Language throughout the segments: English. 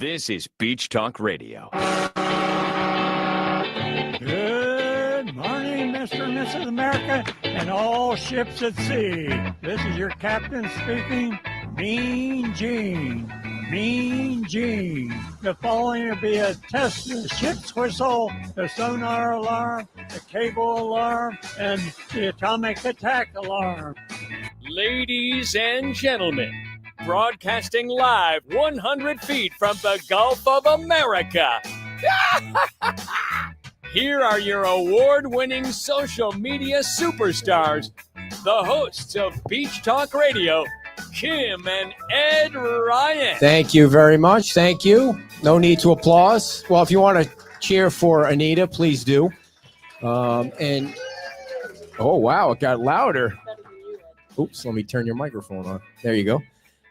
This is Beach Talk Radio. Good morning, Mr. and Mrs. America, and all ships at sea. This is your captain speaking, Mean Gene. Mean Gene. The following will be a test of the ship's whistle, the sonar alarm, the cable alarm, and the atomic attack alarm. Ladies and gentlemen, broadcasting live 100 feet from the Gulf of America. Here are your award-winning social media superstars, the hosts of Beach Talk Radio, Kim and Ed Ryan. Thank you very much. Thank you. No need to applause. Well, if you want to cheer for Anita, please do. And oh, wow, it got louder. Oops, let me turn your microphone on. There you go.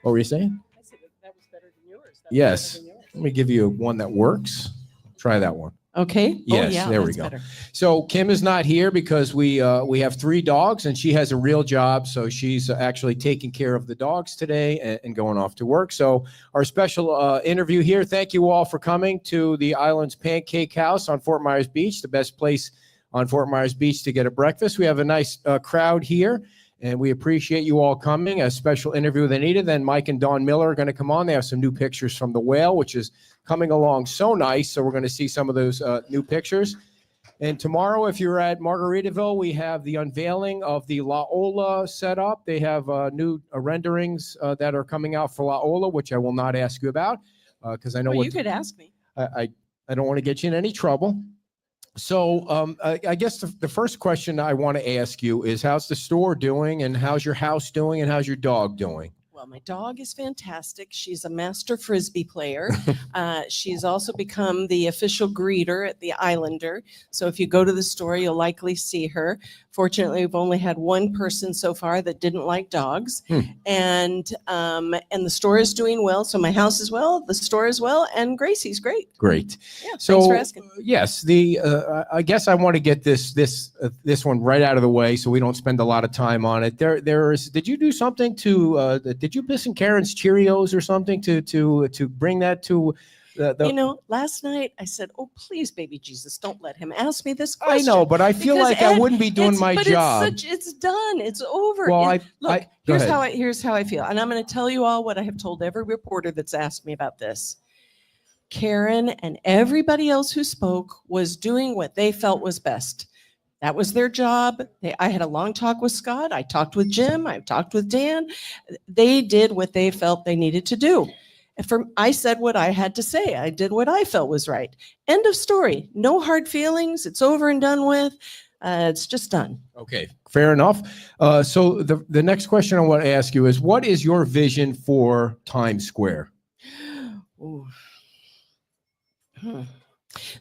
What were you saying? I said that was better than yours. Yes. Let me give you one that works. Try that one. Okay. Yes, there we go. Better. So Kim is not here because we have 3 dogs and she has a real job. So she's actually taking care of the dogs today and going off to work. So our special interview here. Thank you all for coming to the Island's Pancake House on Fort Myers Beach, the best place on Fort Myers Beach to get a breakfast. We have a nice crowd here. And we appreciate you all coming. A special interview with Anita. Then Mike and Dawn Miller are going to come on. They have some new pictures from the whale, which is coming along so nice. So we're going to see some of those new pictures. And tomorrow, if you're at Margaritaville, we have the unveiling of the La Ola setup. They have new renderings that are coming out for La Ola, which I will not ask you about because I know you could ask me. I don't want to get you in any trouble. So I guess the first question I want to ask you is, how's the store doing, and how's your house doing, and how's your dog doing? Well, my dog is fantastic. She's a master Frisbee player. She's also become the official greeter at the Islander. So if you go to the store, you'll likely see her. Fortunately, we've only had one person so far that didn't like dogs. And the store is doing well. So my house is well, the store is well, and Gracie's great. Great. Yeah, so, thanks for asking. Yes, I guess I want to get this one right out of the way so we don't spend a lot of time on it. Did you do something to did you piss in Karen's Cheerios or something to bring that to last night I said, oh, please, baby Jesus, don't let him ask me this question. I know, but I feel like I wouldn't be doing my job. It's done. It's over. Well, here's how I feel. And I'm going to tell you all what I have told every reporter that's asked me about this. Karen and everybody else who spoke was doing what they felt was best. That was their job. I had a long talk with Scott. I talked with Jim. I talked with Dan. They did what they felt they needed to do. I said what I had to say. I did what I felt was right. End of story. No hard feelings. It's over and done with. It's just done. Okay, fair enough. So the next question I want to ask you is, what is your vision for Times Square? Ooh.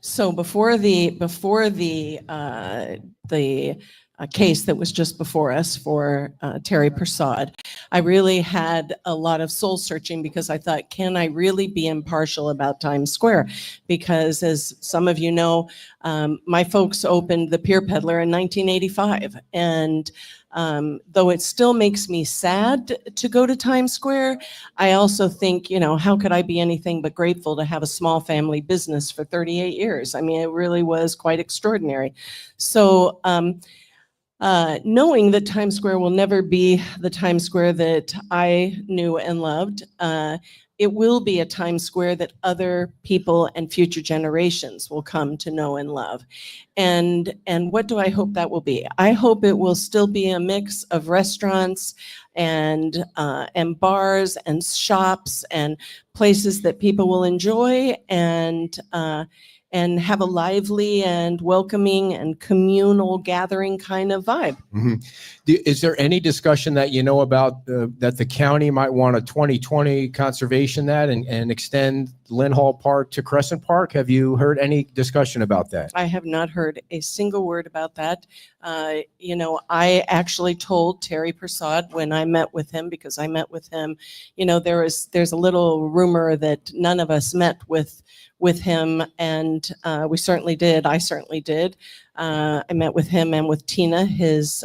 So before the case that was just before us for Terry Prasad, I really had a lot of soul searching because I thought, can I really be impartial about Times Square? Because as some of you know, my folks opened the Pier Peddler in 1985. And though it still makes me sad to go to Times Square, I also think, how could I be anything but grateful to have a small family business for 38 years? I mean, it really was quite extraordinary. So, knowing that Times Square will never be the Times Square that I knew and loved, it will be a Times Square that other people and future generations will come to know and love. And what do I hope that will be? I hope it will still be a mix of restaurants and bars and shops and places that people will enjoy and have a lively and welcoming and communal gathering kind of vibe. Mm-hmm. Is there any discussion that you know about that the county might want a 2020 conservation that and extend Lynn Hall Park to Crescent Park? Have you heard any discussion about that? I have not heard a single word about that. I actually told Terry Prasad when I met with him, because I met with him, there's a little rumor that none of us met with him, and we certainly did. I certainly did. I met with him and with Tina, his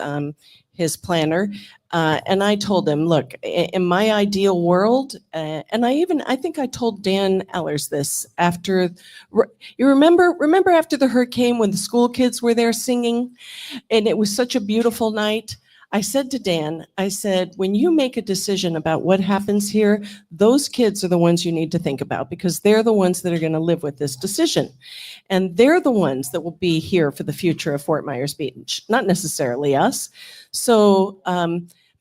planner. And I told him, look, in my ideal world, and I think I told Dan Ellers this after, you remember after the hurricane when the school kids were there singing, and it was such a beautiful night. I said to Dan, I said, when you make a decision about what happens here, those kids are the ones you need to think about, because they're the ones that are going to live with this decision. And they're the ones that will be here for the future of Fort Myers Beach, not necessarily us. So,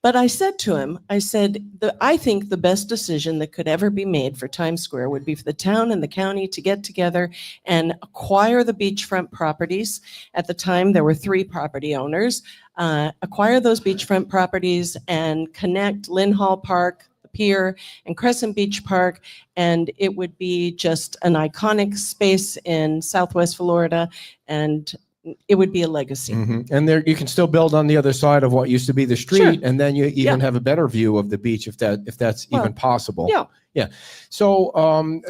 but I said to him, I said, I think the best decision that could ever be made for Times Square would be for the town and the county to get together and acquire the beachfront properties. At the time, there were 3 property owners. Acquire those beachfront properties and connect Lynn Hall Park, the pier, and Crescent Beach Park, and it would be just an iconic space in Southwest Florida, and it would be a legacy. And there you can still build on the other side of what used to be the street, Sure. and then you even have a better view of the beach if that's even possible. Yeah. So,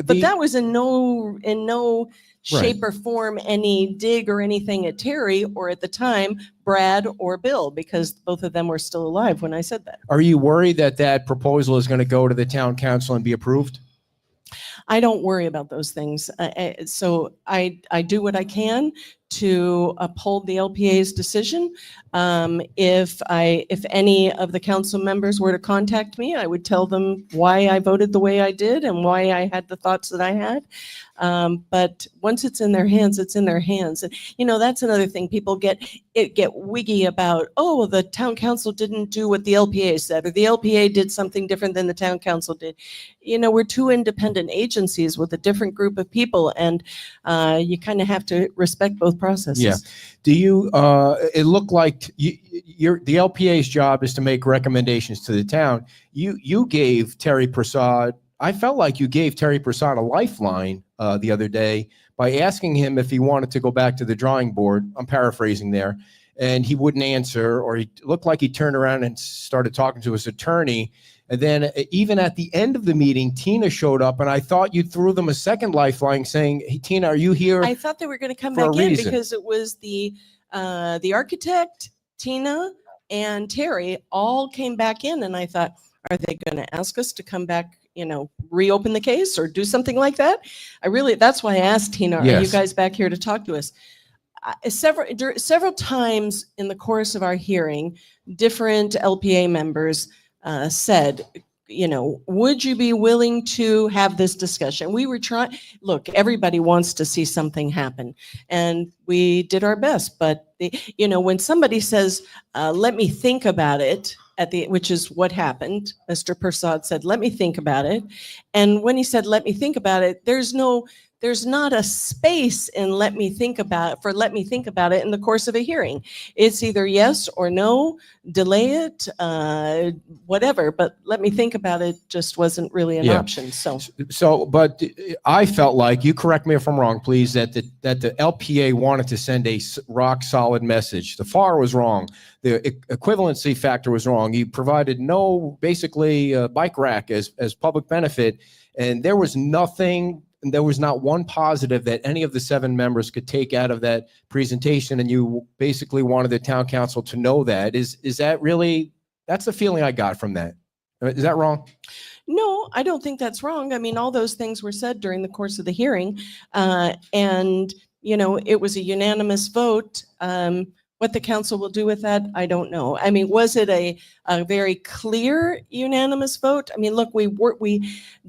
but that was in no shape or form any dig or anything at Terry, or at the time Brad or Bill, because both of them were still alive when I said that. Are you worried that that proposal is going to go to the town council and be approved? I don't worry about those things. So I do what I can to uphold the LPA's decision. If any of the council members were to contact me, I would tell them why I voted the way I did and why I had the thoughts that I had. But once it's in their hands, it's in their hands. And, you know, that's another thing. People get wiggy about, oh, the town council didn't do what the LPA said, or the LPA did something different than the town council did. You know, we're 2 independent agencies with a different group of people, and you kind of have to respect both processes. Yeah. Do you, it looked like the LPA's job is to make recommendations to the town. You gave Terry Prasad, I felt like you gave Terry Prasad a lifeline the other day by asking him if he wanted to go back to the drawing board. I'm paraphrasing there. And he wouldn't answer, or he looked like he turned around and started talking to his attorney. And then even at the end of the meeting, Tina showed up, and I thought you threw them a second lifeline saying, hey, Tina, are you here? I thought they were going to come for back a in reason? because it was the architect, Tina, and Terry all came back in, and I thought, are they going to ask us to come back, you know, reopen the case or do something like that? That's why I asked Tina, are you guys back here to talk to us? Several times in the course of our hearing, different LPA members said, you know, would you be willing to have this discussion? We were trying, look, everybody wants to see something happen, and we did our best. But, you know, when somebody says, let me think about it, which is what happened, Mr. Prasad said, let me think about it. And when he said, let me think about it, there's not a space in let me think about it in the course of a hearing. It's either yes or no, delay it, whatever, but let me think about it just wasn't really an option. So, but I felt like, you correct me if I'm wrong, please, that the LPA wanted to send a rock solid message. The FAR was wrong. The equivalency factor was wrong. You provided no, basically, bike rack as public benefit, and there was nothing. There was not one positive that any of the 7 members could take out of that presentation, and you basically wanted the town council to know that. Is that really, that's the feeling I got from that. Is that wrong? No, I don't think that's wrong. I mean, all those things were said during the course of the hearing, and, you know, it was a unanimous vote. What the council will do with that, I don't know. I mean, was it a very clear unanimous vote? I mean, look,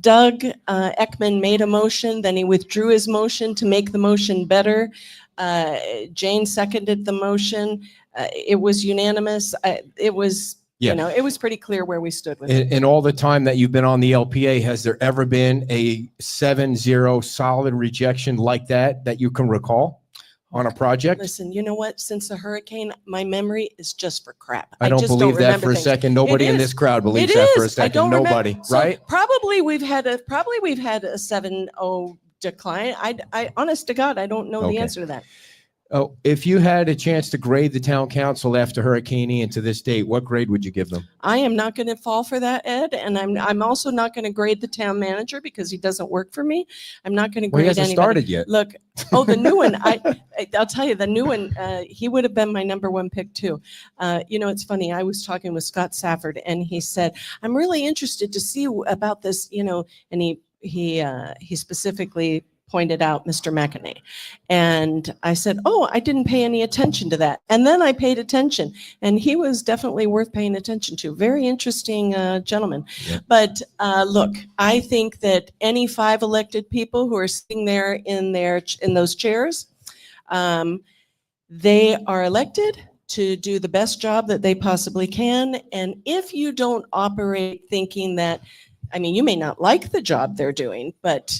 Doug Ekman made a motion, then he withdrew his motion to make the motion better. Jane seconded the motion. It was unanimous. It was, you know, it was pretty clear where we stood with it. In all the time that you've been on the LPA, has there ever been a 7-0 solid rejection like that you can recall on a project? Listen, you know what? Since the hurricane, my memory is just for crap. I don't believe that for a second. Nobody in this crowd believes that for a second. Nobody, right? Probably we've had a 7-0 decline. I honest to God, I don't know the answer to that. Oh, if you had a chance to grade the town council after Hurricane Ian to this date, what grade would you give them? I am not going to fall for that, Ed, and I'm also not going to grade the town manager because he doesn't work for me. I'm not going to Well, he grade hasn't anybody. started yet. Look, the new one. I'll tell you, the new one. He would have been my number one pick too. It's funny. I was talking with Scott Safford, and he said, "I'm really interested to see about this." And he specifically pointed out Mr. McEnany. And I said, "Oh, I didn't pay any attention to that." And then I paid attention, and he was definitely worth paying attention to. Very interesting gentleman. Yeah. But look, I think that any 5 elected people who are sitting there in those chairs, they are elected to do the best job that they possibly can. And if you don't operate thinking that, you may not like the job they're doing, but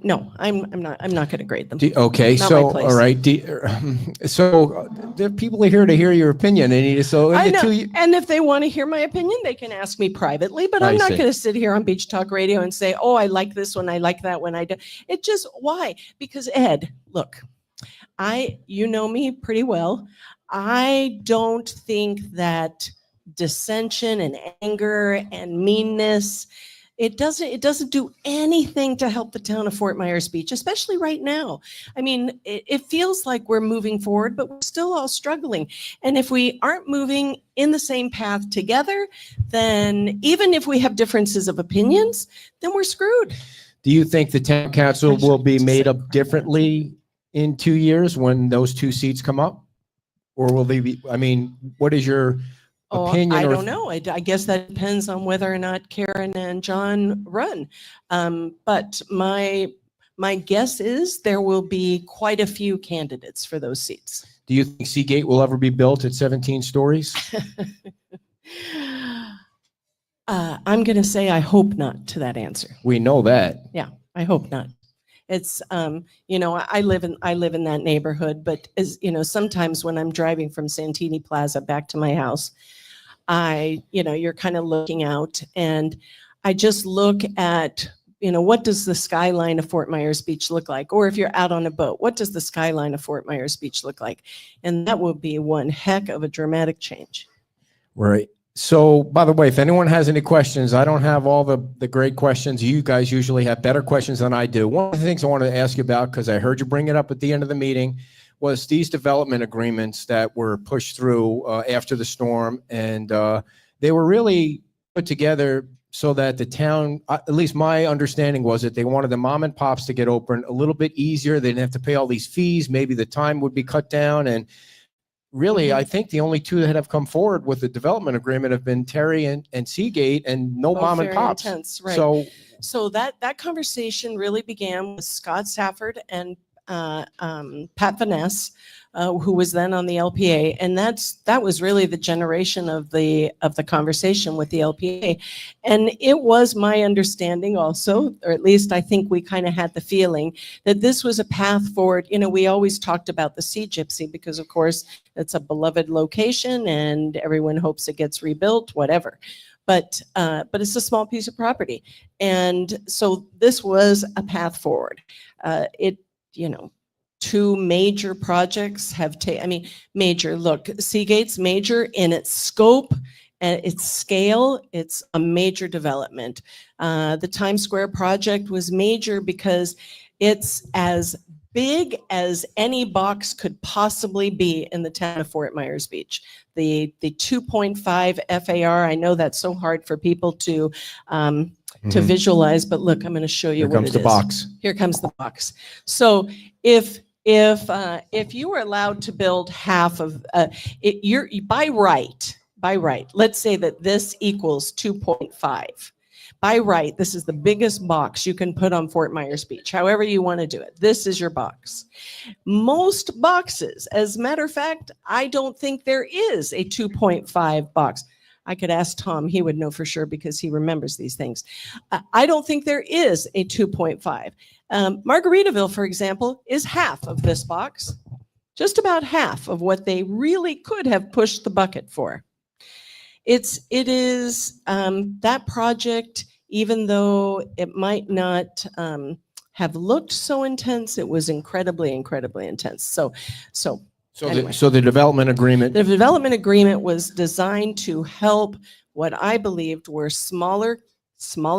no, I'm not going to grade them. Okay, Not so my place. all right, so the people are here to hear your opinion, Anita. So I know. And if they want to hear my opinion, they can ask me privately, but I'm not going to sit here on Beach Talk Radio and say, "Oh, I like this one, I like that one." I do. It just, why? Because Ed, look, you know me pretty well. I don't think that dissension and anger and meanness, it doesn't do anything to help the town of Fort Myers Beach, especially right now. It feels like we're moving forward, but we're still all struggling. And if we aren't moving in the same path together, then even if we have differences of opinions, then we're screwed. Do you think the town council will be made up differently in 2 years when those 2 seats come up? Or will they be, what is your opinion? I don't know. I guess that depends on whether or not Karen and John run. But my guess is there will be quite a few candidates for those seats. Do you think Seagate will ever be built at 17 stories? I'm going to say I hope not to that answer. We know that. Yeah, I hope not. It's I live in that neighborhood, but sometimes when I'm driving from Santini Plaza back to my house, you're kind of looking out, and I just look at, what does the skyline of Fort Myers Beach look like? Or if you're out on a boat, what does the skyline of Fort Myers Beach look like? And that will be one heck of a dramatic change. Right. So, by the way, if anyone has any questions, I don't have all the great questions. You guys usually have better questions than I do. One of the things I wanted to ask you about, because I heard you bring it up at the end of the meeting, was these development agreements that were pushed through after the storm. And they were really put together so that the town, at least my understanding was that they wanted the mom and pops to get open a little bit easier. They didn't have to pay all these fees. Maybe the time would be cut down. And really, I think the only 2 that have come forward with the development agreement have been Terry and Seagate, and no Both mom and very pops. intense, right. So that conversation really began with Scott Safford and Pat Vaness, who was then on the LPA, and that was really the generation of the conversation with the LPA. And it was my understanding also, or at least I think we kind of had the feeling that this was a path forward. We always talked about the Sea Gypsy because, of course, it's a beloved location and everyone hopes it gets rebuilt, whatever. But it's a small piece of property, and so this was a path forward. 2 major projects have major. Look, Seagate's major in its scope and its scale. It's a major development. The Times Square project was major because it's as big as any box could possibly be in the town of Fort Myers Beach. The 2.5 FAR, I know that's so hard for people to visualize, but look, I'm going to show you what it is. Here comes the box. Here comes the box. So if you were allowed to build half of it, you're by right, let's say that this equals 2.5. By right, this is the biggest box you can put on Fort Myers Beach, however you want to do it. This is your box. Most boxes, as a matter of fact, I don't think there is a 2.5 box. I could ask Tom, he would know for sure because he remembers these things. I don't think there is a 2.5. Margaritaville, for example, is half of this box, just about half of what they really could have pushed the bucket for. It is that project, even though it might not have looked so intense. It was incredibly, incredibly intense. So anyway. So the development agreement. The development agreement was designed to help what I believed were smaller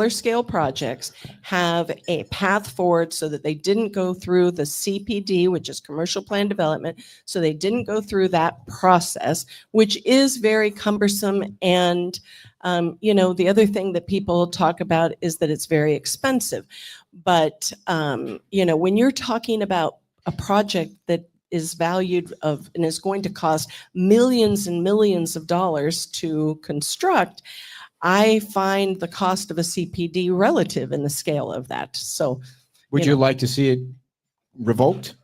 scale projects have a path forward so that they didn't go through the CPD, which is commercial plan development. So they didn't go through that process, which is very cumbersome. And, the other thing that people talk about is that it's very expensive. But, when you're talking about a project that is valued and is going to cost millions and millions of dollars to construct, I find the cost of a CPD relative in the scale of that. So, Would you like to see it revoked,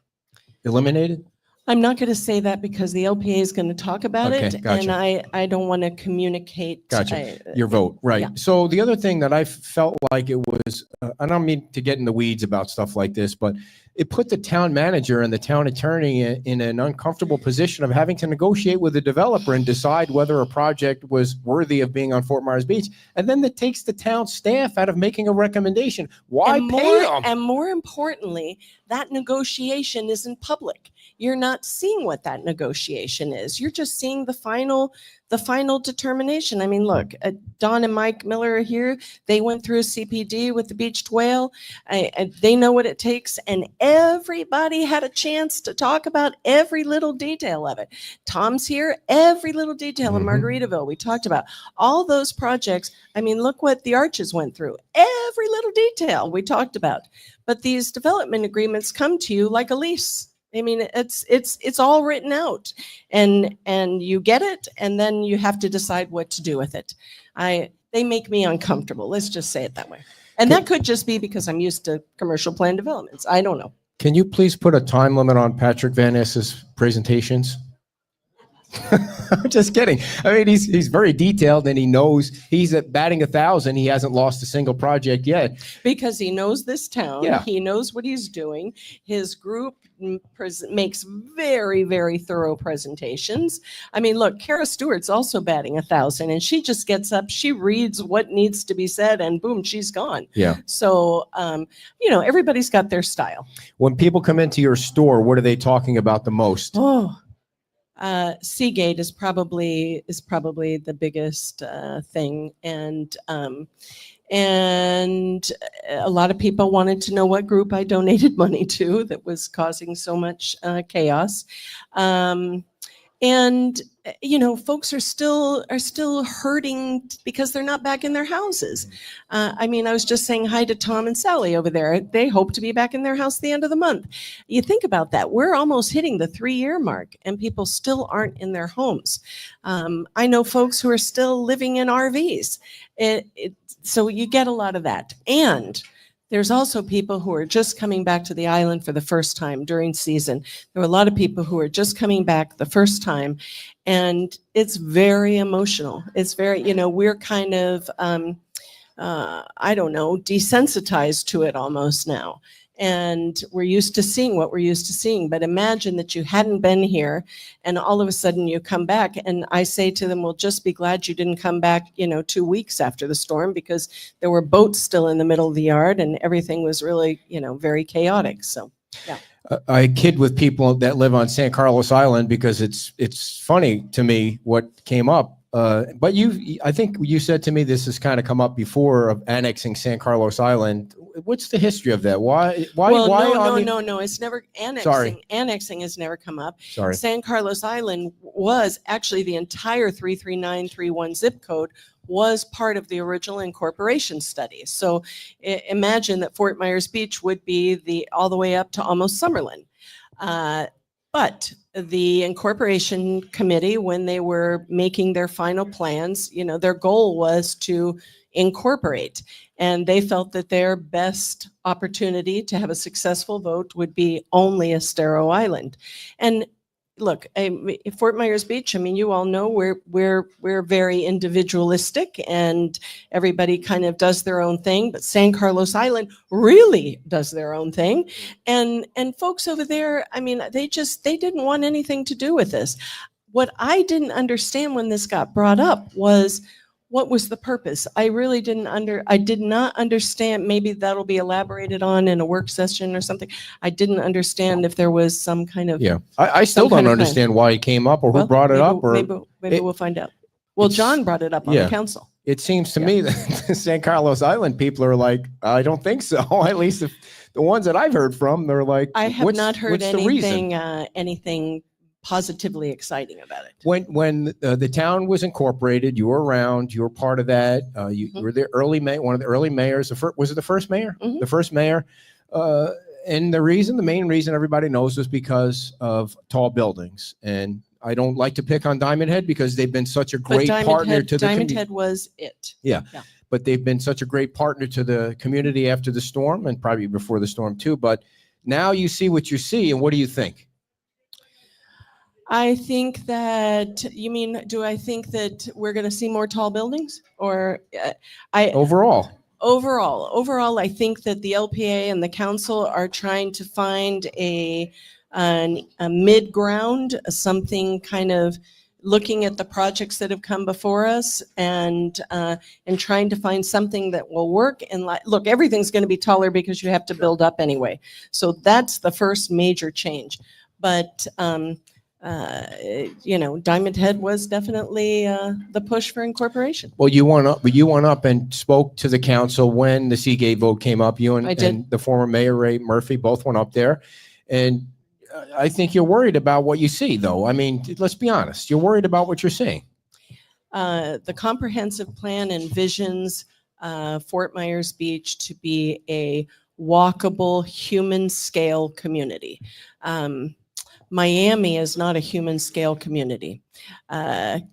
eliminated? I'm not going to say that because the LPA is going to talk about Okay, it, gotcha. and I don't want to communicate. Gotcha. Your vote, right. yeah. So the other thing that I felt like it was, I don't mean to get in the weeds about stuff like this, but it put the town manager and the town attorney in an uncomfortable position of having to negotiate with the developer and decide whether a project was worthy of being on Fort Myers Beach. And then that takes the town staff out of making a recommendation. Why pay them? And more importantly, that negotiation isn't public. You're not seeing what that negotiation is. You're just seeing the final determination. I mean, look, Don and Mike Miller are here. They went through a CPD with the beached whale. They know what it takes, and everybody had a chance to talk about every little detail of it. Tom's here. Every little detail in Margaritaville we talked about. All those projects. I mean, look what the Arches went through. Every little detail we talked about. But these development agreements come to you like a lease. I mean, it's all written out, and you get it, and then you have to decide what to do with it. They make me uncomfortable. Let's just say it that way. And that could just be because I'm used to commercial plan developments. I don't know. Can you please put a time limit on Patrick Van Ness's presentations? I'm just kidding. I mean, he's very detailed, and he knows he's at batting 1,000. He hasn't lost a single project yet. Because he knows this town. Yeah. He knows what he's doing. His group makes very, very thorough presentations. I mean, look, Kara Stewart's also batting 1,000, and she just gets up, she reads what needs to be said, and boom, she's gone. Yeah. So, everybody's got their style. When people come into your store, what are they talking about the most? Oh, Seagate is probably the biggest thing, and a lot of people wanted to know what group I donated money to that was causing so much chaos. Folks are still hurting because they're not back in their houses. I was just saying hi to Tom and Sally over there. They hope to be back in their house the end of the month. You think about that. We're almost hitting the 3-year mark, and people still aren't in their homes. I know folks who are still living in RVs. So you get a lot of that. And there's also people who are just coming back to the island for the first time during season. There are a lot of people who are just coming back the first time, and it's very emotional. It's very, we're kind of, desensitized to it almost now. And we're used to seeing what we're used to seeing. But imagine that you hadn't been here, and all of a sudden you come back. And I say to them, well, just be glad you didn't come back, 2 weeks after the storm, because there were boats still in the middle of the yard, and everything was really, very chaotic. So, yeah. I kid with people that live on San Carlos Island because it's funny to me what came up. But I think you said to me this has kind of come up before, of annexing San Carlos Island. What's the history of that? Why? No. It's never annexing. Sorry. Annexing has never come up. Sorry. San Carlos Island was actually the entire 33931 zip code was part of the original incorporation study. So imagine that Fort Myers Beach would be all the way up to almost Summerlin. But the incorporation committee, when they were making their final plans, their goal was to incorporate. And they felt that their best opportunity to have a successful vote would be only Estero Island. And look, Fort Myers Beach, you all know we're very individualistic, and everybody kind of does their own thing, but San Carlos Island really does their own thing. And folks over there, they didn't want anything to do with this. What I didn't understand when this got brought up was, what was the purpose? I really I did not understand. Maybe that'll be elaborated on in a work session or something. I didn't understand if there was some kind of, Yeah, I still some kind don't of plan. understand why it came up or who Well, brought it maybe, up. Or maybe it- we'll find out. Well, it's- John brought it up on yeah. the council. it seems to Yeah. me that the San Carlos Island people are like, I don't think so. At least the ones that I've heard from, they're like, I have what's, not heard what's the reason? anything positively exciting about it. When the town was incorporated, you were around, you were part of that. You Mhm. were the one of the early mayors. Was it the first mayor? Mhm. The first mayor. And the main reason everybody knows was because of tall buildings. And I don't like to pick on Diamond Head because they've been such a great partner to the Diamond community. Head was it. But they've been such a great partner to the community after the storm and probably before the storm too. But now you see what you see, and what do you think? I think that, you mean, do I think that we're going to see more tall buildings? Or Overall, overall, I think that the LPA and the council are trying to find a mid ground, something kind of looking at the projects that have come before us and trying to find something that will work. And look, everything's going to be taller because you have to build up anyway. So that's the first major change. But Diamond Head was definitely the push for incorporation. well, you went up and spoke to the council when the Seagate vote came up. You I did. and the former mayor, Ray Murphy, both went up there. And I think you're worried about what you see, though. I mean, let's be honest. You're worried about what you're seeing. The comprehensive plan envisions Fort Myers Beach to be a walkable, human scale community. Miami is not a human scale community.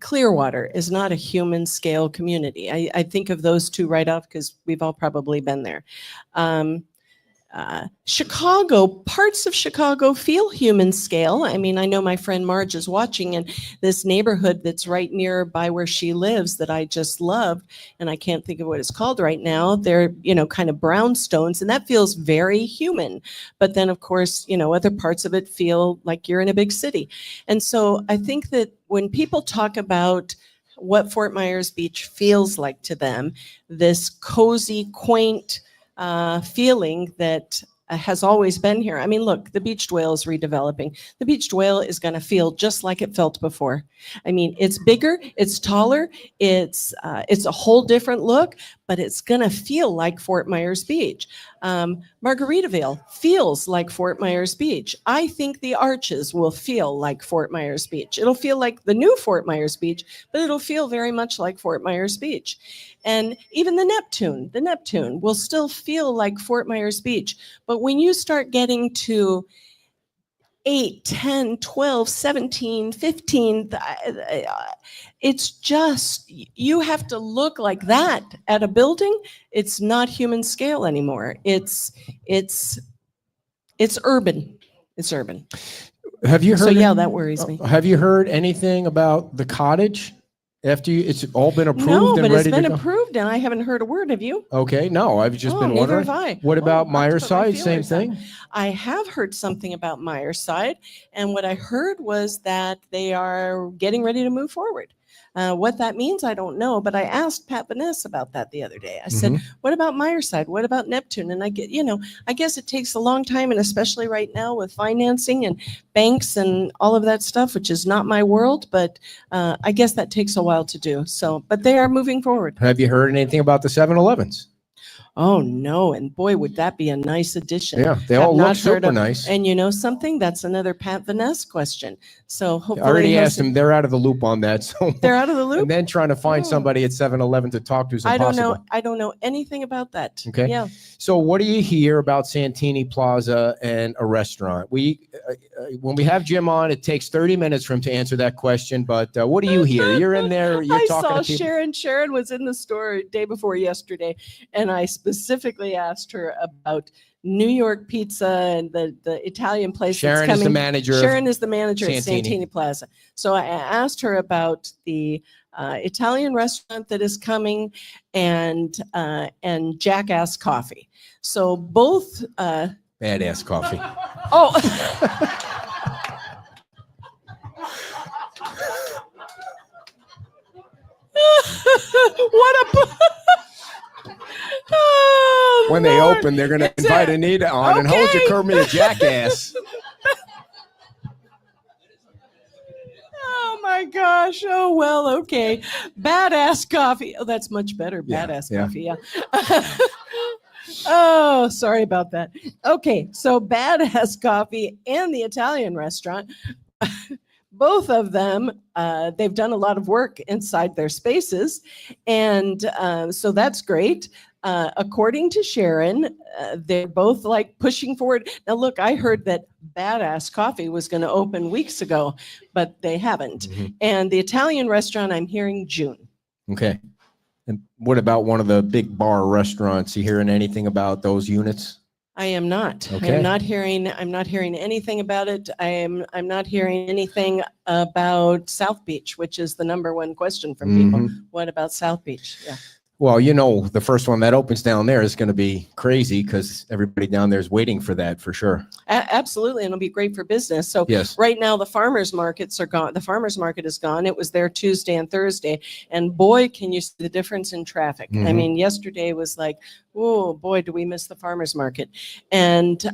Clearwater is not a human scale community. I think of those two right off because we've all probably been there. Chicago, parts of Chicago feel human scale. I mean, I know my friend Marge is watching, and this neighborhood that's right nearby where she lives that I just loved, and I can't think of what it's called right now. They're, kind of brownstones, and that feels very human. But then, of course, other parts of it feel like you're in a big city. And so I think that when people talk about what Fort Myers Beach feels like to them, this cozy, quaint, feeling that has always been here. I mean, look, the beach dwell is redeveloping. The beach dwell is going to feel just like it felt before. I mean, it's bigger, it's taller, it's a whole different look, but it's going to feel like Fort Myers Beach. Margaritaville feels like Fort Myers Beach. I think the Arches will feel like Fort Myers Beach. It'll feel like the new Fort Myers Beach, but it'll feel very much like Fort Myers Beach. And even the Neptune will still feel like Fort Myers Beach. But when you start getting to 8, 10, 12, 17, 15, it's just, you have to look like that at a building. It's not human scale anymore. It's urban. It's urban. Have you heard? So yeah, that worries me. Have you heard anything about the cottage? After it's all been approved No, and but ready it's been to go? approved, and I haven't heard a word. Have you? Okay, no, I've just been neither wondering. have I. What about I'll have to put my Myerside? Same feelers out. thing? I have heard something about Myerside, and what I heard was that they are getting ready to move forward. What that means, I don't know, but I asked Pat Vaness about that the other day. I said, what about Myerside? What about Neptune? And I guess it takes a long time, and especially right now with financing and banks and all of that stuff, which is not my world, but I guess that takes a while to do. So, but they are moving forward. Have you heard anything about the 7-Elevens? Oh, no. And boy, would that be a nice addition. Yeah, they Have all not look heard super of- nice. And you know something? That's another Pat Vaness question. So I hopefully already he'll asked see- them. They're out of the loop on that. So They're out of the loop? and then trying to find Oh. somebody at 7-Eleven to talk to is I impossible. don't know anything about that. Okay. Yeah. So what do you hear about Santini Plaza and a restaurant? When we have Jim on, it takes 30 minutes for him to answer that question. But what do you hear? You're in there. You're I talking saw to people. Sharon. Sharon was in the store day before yesterday, and I specifically asked her about New York pizza and the Italian place Sharon that's is coming. the manager. Sharon is the manager at Santini. Santini Plaza. So I asked her about the Italian restaurant that is coming and Jackass Coffee. So both. Badass coffee. Oh. What a. Oh, When they Lord. open, they're going to It's invite a- Anita on and hold your Okay. Kermit a jackass. Oh my gosh. Oh, well, okay. Badass coffee. Oh, that's much better. Yeah, Badass yeah. coffee. Yeah. Oh, sorry about that. Okay. So, Badass Coffee and the Italian restaurant, both of them, they've done a lot of work inside their spaces. And so that's great. According to Sharon, they're both like pushing forward. Now, look, I heard that Badass Coffee was going to open weeks ago, but they haven't. Mhm. And the Italian restaurant, I'm hearing June. Okay. And what about one of the big bar restaurants? You hearing anything about those units? I am not. Okay. I'm not hearing anything about it. I'm not hearing anything about South Beach, which is the number one question from people. Mhm. What about South Beach? Yeah. Well, the first one that opens down there is going to be crazy because everybody down there is waiting for that for sure. Absolutely. And it'll be great for business. So Yes. right now the farmers markets are gone. The farmers market is gone. It was there Tuesday and Thursday. And boy, can you see the difference in traffic. I Mhm. mean, yesterday was like, oh boy, do we miss the farmers market. And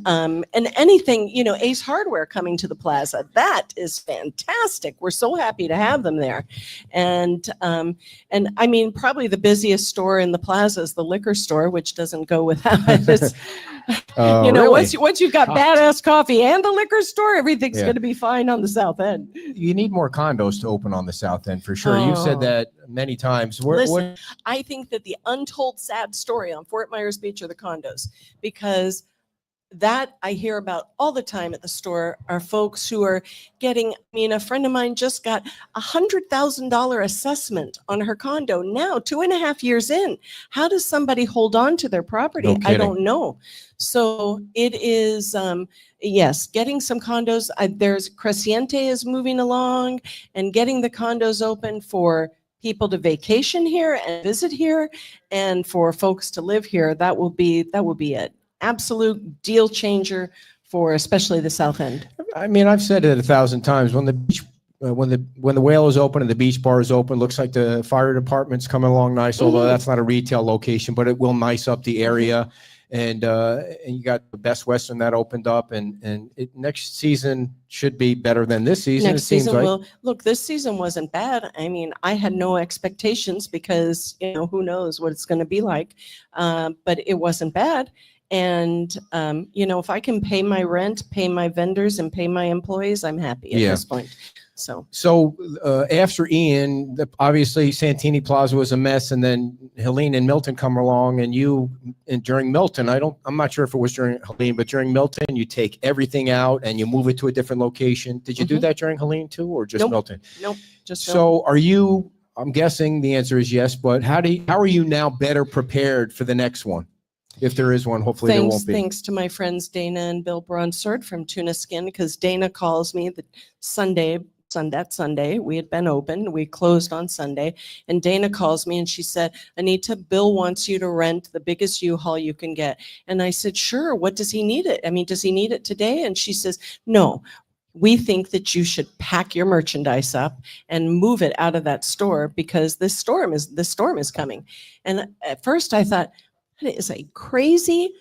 anything, Ace Hardware coming to the plaza, that is fantastic. We're so happy to have them there. And I mean, probably the busiest store in the plaza is the liquor store, which doesn't go without it. It's, Really? once you've got Shocked. Badass Coffee and the liquor store, everything's Yeah. going to be fine on the south end. You need more condos to open on the south end for sure. You've said Oh. that many times. Listen, I think that the untold sad story on Fort Myers Beach are the condos, because that I hear about all the time at the store are folks who are getting, a friend of mine just got $100,000 assessment on her condo now, 2.5 years in. How does somebody hold on to their property? No I kidding. don't know. So it is, yes, getting some condos. There's Creciente is moving along and getting the condos open for people to vacation here and visit here, and for folks to live here. That will be it. Absolute deal changer for especially the South End. I mean, I've said it 1,000 times. When the beach, when the whale is open and the beach bar is open, looks like the fire department's coming along nice. Although Mhm. that's not a retail location, but it will nice up the area. And you got the Best Western that opened up, and next season should be better than this season. Next it seems season like. will look. This season wasn't bad. I mean, I had no expectations because who knows what it's going to be like, but it wasn't bad. And if I can pay my rent, pay my vendors, and pay my employees, I'm happy at Yeah. this point. So after Ian, obviously Santini Plaza was a mess, and then Helene and Milton come along, and during Milton, I'm not sure if it was during Helene, but during Milton, you take everything out and you move it to a different location. Did you do Mhm. that during Helene too, or just Nope. Milton? Nope. Just So are you? I'm guessing the answer is yes, but how are you now better prepared for the next one? If there is one, hopefully there won't be. Thanks to my friends Dana and Bill Bronsord from Tuna Skin, because Dana calls me that Sunday, we had been open, we closed on Sunday, and Dana calls me and she said, Anita, Bill wants you to rent the biggest U-Haul you can get. And I said, sure, what does he need it? I mean, does he need it today? And she says, no, we think that you should pack your merchandise up and move it out of that store because the storm is coming. And at first I thought, that is a crazy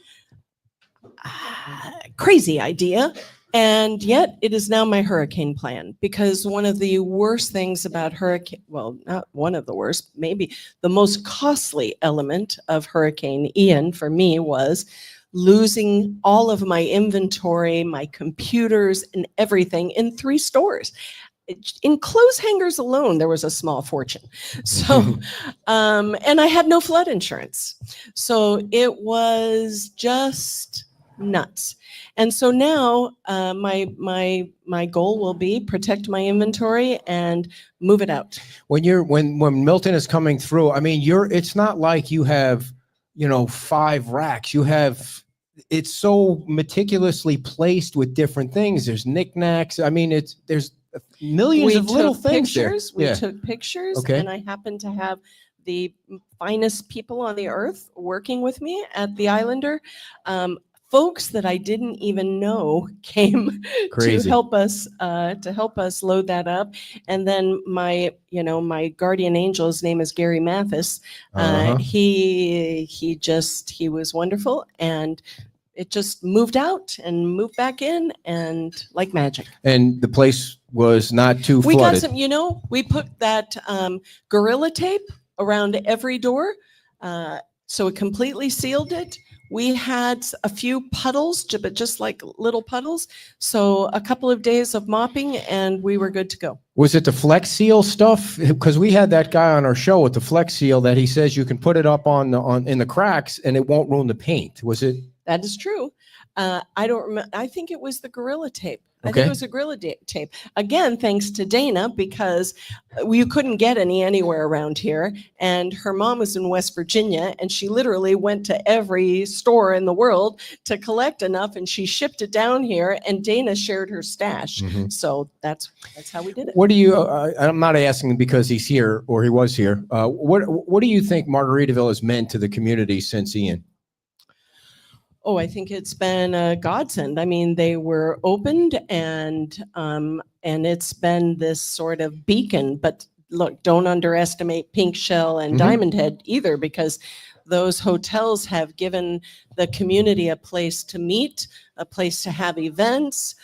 idea. And yet it is now my hurricane plan, because one of the worst things about not one of the worst, maybe the most costly element of Hurricane Ian for me was losing all of my inventory, my computers and everything in 3 stores. In clothes hangers alone, there was a small fortune. So, and I had no flood insurance. So it was just nuts. And so now my goal will be protect my inventory and move it out. When Milton is coming through, I mean, it's not like you have, 5 racks. It's so meticulously placed with different things. There's knickknacks. I mean, there's millions of little things there. We took pictures, Okay. and I happened to have the finest people on the earth working with me at the Islander. folks that I didn't even know came to Crazy. help us load that up. And then my guardian angel, his name is Gary Mathis. Uh-huh. He was wonderful, and it just moved out and moved back in, and like magic. And the place was not too We got flooded. some, we put that Gorilla Tape around every door, so it completely sealed it. We had a few puddles, but just like little puddles. So a couple of days of mopping, and we were good to go. Was it the Flex Seal stuff? Because we had that guy on our show with the Flex Seal that he says you can put it up in the cracks and it won't ruin the paint. Was it? That is true. I don't remember. I think it was the Gorilla Tape. I think Okay. it was a Gorilla Tape. Again, thanks to Dana, because you couldn't get any anywhere around here. And her mom was in West Virginia, and she literally went to every store in the world to collect enough, and she shipped it down here, and Dana shared her stash. Mhm. So that's how we did it. What do you? I'm not asking because he's here or he was here. What do you think Margaritaville has meant to the community since Ian? Oh, I think it's been a godsend. I mean, they were opened, and it's been this sort of beacon. But look, don't underestimate Pink Shell and Mhm. Diamond Head either, because those hotels have given the community a place to meet, a place to have events.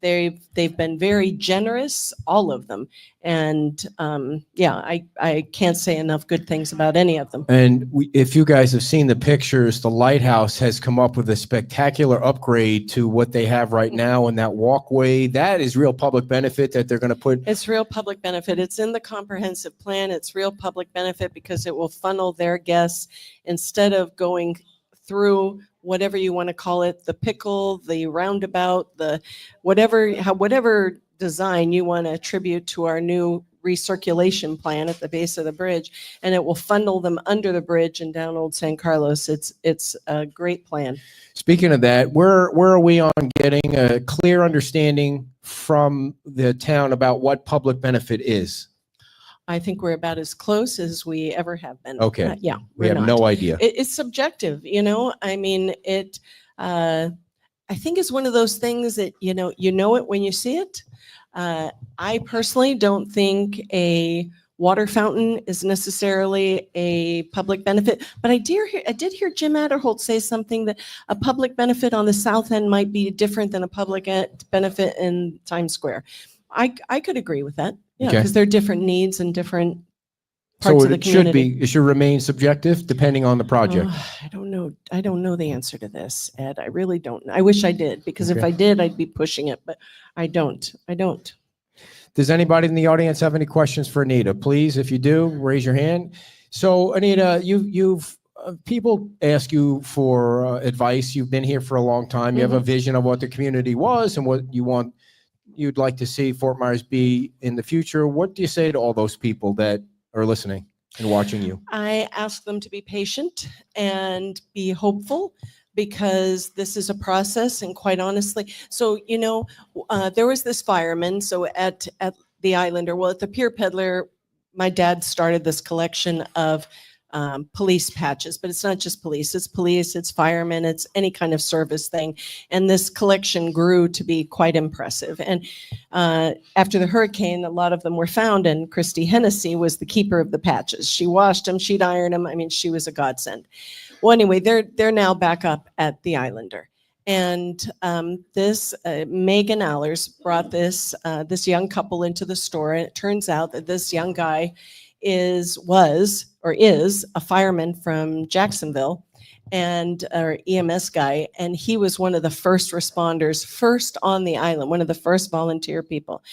They've been very generous, all of them. And I can't say enough good things about any of them. And if you guys have seen the pictures, the lighthouse has come up with a spectacular upgrade to what they have right now in that walkway. That is real public benefit that they're going to put. It's real public benefit. It's in the comprehensive plan. It's real public benefit because it will funnel their guests, instead of going through whatever you want to call it, the pickle, the roundabout, the whatever design you want to attribute to our new recirculation plan at the base of the bridge, and it will funnel them under the bridge and down Old San Carlos. It's a great plan. Speaking of that, where are we on getting a clear understanding from the town about what public benefit is? I think we're about as close as we ever have been. Okay. Yeah, We have not. no idea. It's subjective, I mean, I think it's one of those things that, you know it when you see it. I personally don't think a water fountain is necessarily a public benefit, but I did hear Jim Adderholt say something that a public benefit on the south end might be different than a public benefit in Times Square. I could agree with that. Yeah, Okay. because there are different needs and different So parts of the it should community. it should remain subjective depending on the project. I don't know. I don't know the answer to this, Ed. I really don't. I wish I did, because if Okay. I did, I'd be pushing it, but I don't. Does anybody in the audience have any questions for Anita? Please, if you do, raise your hand. So Anita, you've people ask you for advice. You've been here for a long time. You have a vision of what the community was and what you'd like to see Fort Myers be in the future. What do you say to all those people that are listening and watching you? I ask them to be patient and be hopeful, because this is a process. And quite honestly, so, there was this fireman. So at the Islander, at the Pier Peddler, my dad started this collection of police patches, but it's not just police, it's firemen, it's any kind of service thing. And this collection grew to be quite impressive. And after the hurricane, a lot of them were found, and Christy Hennessy was the keeper of the patches. She washed them, she'd iron them. I mean, she was a godsend. Well, anyway, they're now back up at the Islander. And this Megan Allers brought this young couple into the store, and it turns out that this young guy is a fireman from Jacksonville, and or EMS guy, and he was one of the first responders, first on the island, one of the first volunteer people.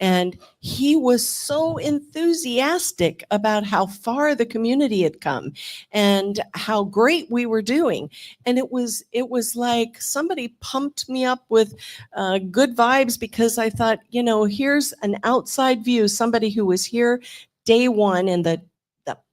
And he was so enthusiastic about how far the community had come and how great we were doing. And it was like somebody pumped me up with good vibes, because I thought, here's an outside view, somebody who was here day one, and the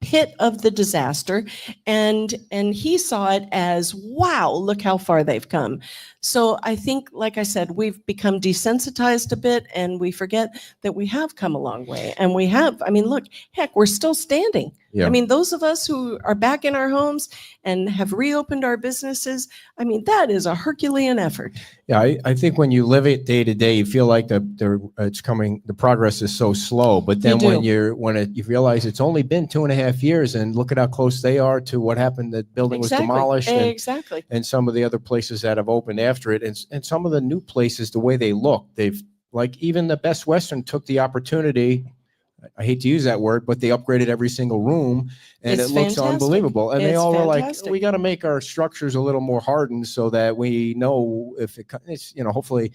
pit of the disaster, and he saw it as, wow, look how far they've come. So I think, like I said, we've become desensitized a bit, and we forget that we have come a long way. And we have, I mean, look, heck, we're still standing. Yeah. I mean, those of us who are back in our homes and have reopened our businesses, I mean, that is a Herculean effort. Yeah, I think when you live it day to day, you feel like the progress is so slow. But then You you realize it's only been 2.5 years, and look at how close they are to what happened. The building was demolished, and some of the other places that have opened after it, and some of the new places, the way they look, they've, like, even the Best Western took the opportunity. I hate to use that word, but they upgraded every single room, and It's it looks fantastic. unbelievable. And they It's all were like, fantastic. we got to make our structures a little more hardened so that we know if it's, hopefully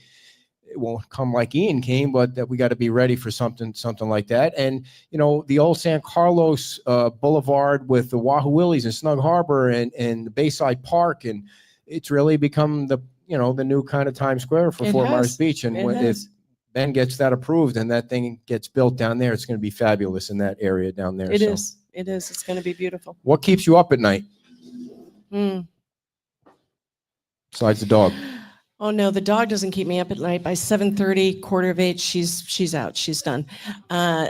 it won't come like Ian came, but that we got to be ready for something like that. And, the old San Carlos Boulevard with the Wahoo Willies and Snug Harbor and the Bayside Park, and it's really become the new kind of Times Square for Fort Myers Beach. And if Ben gets that approved and that thing gets built down there, it's going to be fabulous in that area down there. It is. It's going to be beautiful. What keeps you up at night besides the dog? Oh no, the dog doesn't keep me up at night. By 7:30, 7:45, she's out. She's done.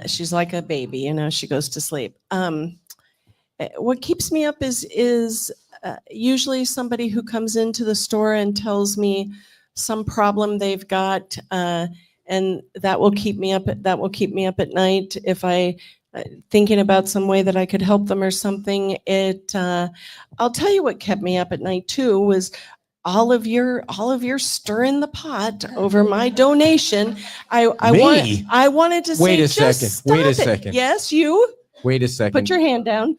She's like a baby, she goes to sleep. What keeps me up is usually somebody who comes into the store and tells me some problem they've got, and that will keep me up. That will keep me up at night. If I thinking about some way that I could help them or something. I'll tell you what kept me up at night too was all of your stirring the pot over my donation. I wanted to say, Wait a second. Yes, you. Wait a second. Put your hand down.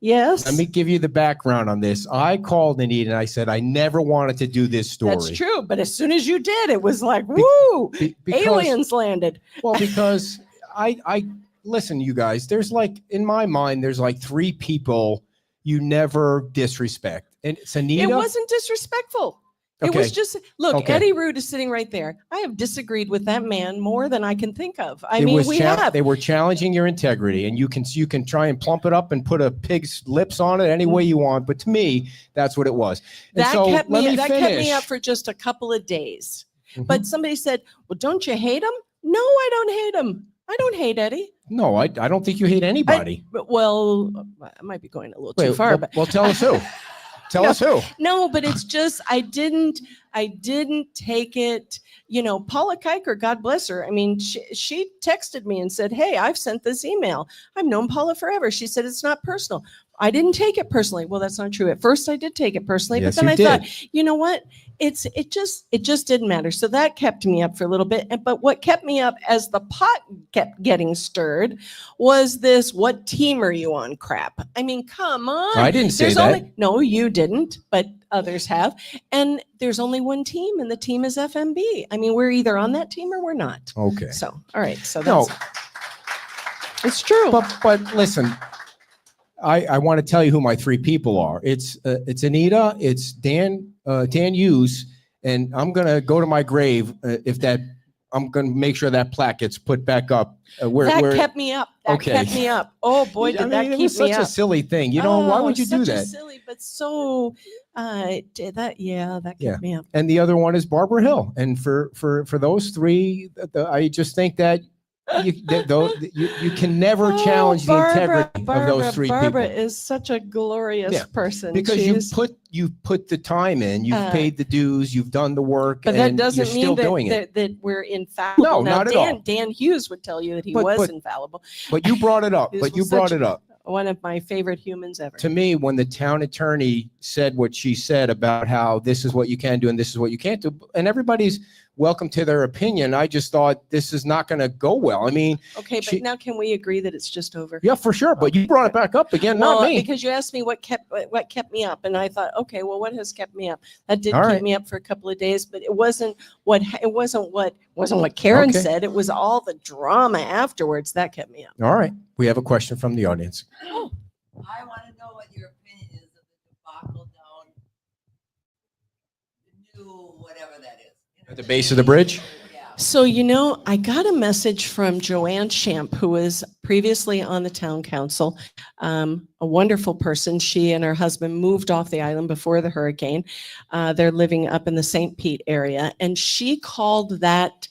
Yes. Let me give you the background on this. I called Anita and I said, I never wanted to do this story. That's true. But as soon as you did, it was like, woo, aliens landed. Well, because I listen, you guys, there's in my mind, there's 3 people you never disrespect. And it's Anita. It wasn't disrespectful. Okay. It was just, look, Okay. Eddie Root is sitting right there. I have disagreed with that man more than I can think of. They were challenging your integrity, and you can try and plump it up and put a pig's lips on it any way you want. But to me, that's what it was. And That kept me up for just a couple of days. Mhm. But somebody said, well, don't you hate him? No, I don't hate him. I don't hate Eddie. No, I don't think you hate anybody. I might be going a little too far. Well, tell us who. Tell us who. No, but it's just I didn't take it. Paula Kiker, God bless her. I mean, she texted me and said, "Hey, I've sent this email. I've known Paula forever." She said it's not personal. I didn't take it personally. Well, that's not true. At first, I did take it personally, Yes, but then I you did. thought, you know what? It just didn't matter. So that kept me up for a little bit. But what kept me up as the pot kept getting stirred was this, what team are you on crap? I mean, come on. I didn't say that. No, you didn't, but others have. And there's only one team, and the team is FMB. I mean, we're either on that team or we're not. Okay. So, all right. So No, it's true. but listen, I want to tell you who my 3 people are. It's Anita, it's Dan Hughes, and I'm gonna go to my grave I'm gonna make sure that plaque gets put back up. That kept me up. That kept me up. Oh boy, did that keep me up. It was such a silly thing. Why would you do that? Silly, but so that kept me up. And the other one is Barbara Hill. And for those 3, I just think that you can never challenge the integrity of those 3 Barbara people. is such a glorious person. Because you've put the time in, you've paid the dues, you've done the work, but and that doesn't you're mean still doing it. that we're infallible. No, now, not at all. Dan Hughes would tell you that he was infallible. But you brought it up. One of my favorite humans ever. To me, when the town attorney said what she said about how this is what you can do and this is what you can't do, and everybody's welcome to their opinion, I just thought this is not going to go well. I mean, okay, but now can we agree that it's just over? Yeah, for sure. But you brought it back up again, not me. Because you asked me what kept me up, and I thought, okay, well, what has kept me up? That did All keep right. me up for a couple of days, but it wasn't what Karen Okay. said. It was all the drama afterwards that kept me up. All right. We have a question from the audience. I want to know what your opinion is of the debacle down the new whatever that is. At the base of the bridge? Yeah. So, I got a message from Joanne Champ, who was previously on the town council, a wonderful person. She and her husband moved off the island before the hurricane. They're living up in the St. Pete area, and she called that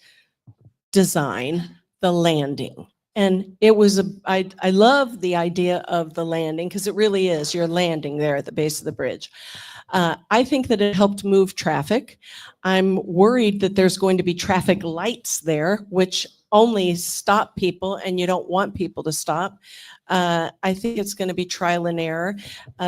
design the landing. And it was I love the idea of the landing because it really is. You're landing there at the base of the bridge. I think that it helped move traffic. I'm worried that there's going to be traffic lights there, which only stop people, and you don't want people to stop. I think it's going to be trial and error.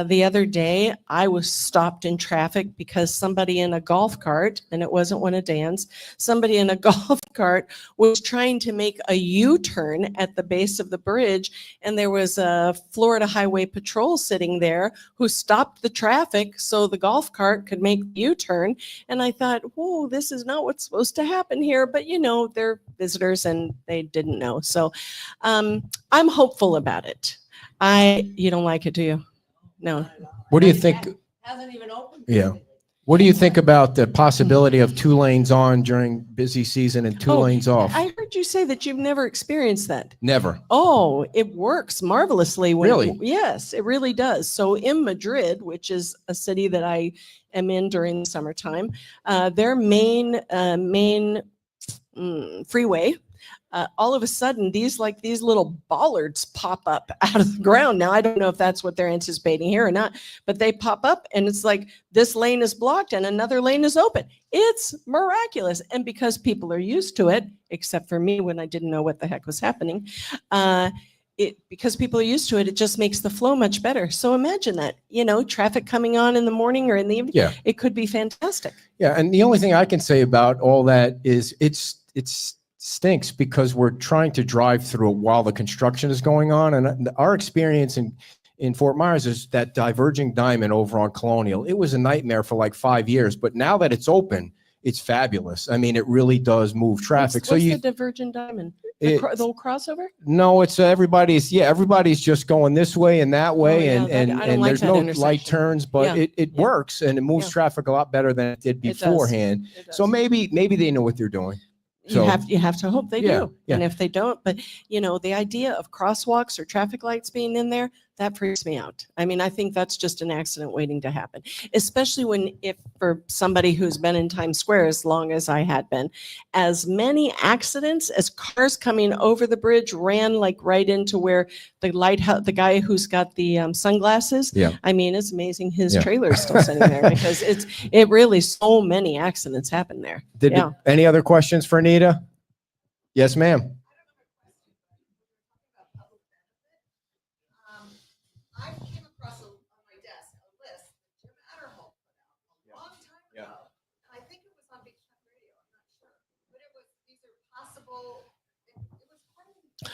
The other day, I was stopped in traffic because somebody in a golf cart, and it wasn't one of Dan's, somebody in a golf cart was trying to make a U-turn at the base of the bridge, and there was a Florida Highway Patrol sitting there who stopped the traffic so the golf cart could make the U-turn. And I thought, whoa, this is not what's supposed to happen here. But, they're visitors and they didn't know. So I'm hopeful about it. You don't like it, do you? No. What do you think? Hasn't even opened. Yeah. What do you think about the possibility of 2 lanes on during busy season and 2 lanes off? I heard you say that you've never experienced that. Never. Oh, it works marvelously. Really? Yes, it really does. So in Madrid, which is a city that I am in during the summertime, their main freeway, all of a sudden these little bollards pop up out of the ground. Now, I don't know if that's what they're anticipating here or not, but they pop up and it's like this lane is blocked and another lane is open. It's miraculous. And because people are used to it, except for me when I didn't know what the heck was happening, because people are used to it, it just makes the flow much better. So imagine that, traffic coming on in the morning or in the evening. Yeah. It could be fantastic. Yeah. And the only thing I can say about all that is it's stinks because we're trying to drive through it while the construction is going on. And our experience in Fort Myers is that diverging diamond over on Colonial. It was a nightmare for like 5 years, but now that it's open, it's fabulous. I mean, it really does move traffic. What's the divergent diamond? The old crossover? No, it's everybody's just going this way and that way, yeah, and like there's that no intersection. light turns, but Yeah. it works and it moves Yeah. traffic a lot better than it did It does. beforehand. It does. So maybe they know what they're doing. You have to hope they Yeah, do. yeah. And if they don't, but the idea of crosswalks or traffic lights being in there, that freaks me out. I mean, I think that's just an accident waiting to happen, especially if for somebody who's been in Times Square as long as I had been, as many accidents as cars coming over the bridge ran like right into where the guy who's got the sunglasses. Yeah. I mean, it's amazing his Yeah. trailer is still sitting there because it really, so many accidents happen there. Yeah. Any other questions for Anita? Yes, ma'am. I came across on my desk a list that Jim Adderholt put out a long time ago. And I think it was on Big Shot Radio, I'm not sure. But these are possible, it was quite a list.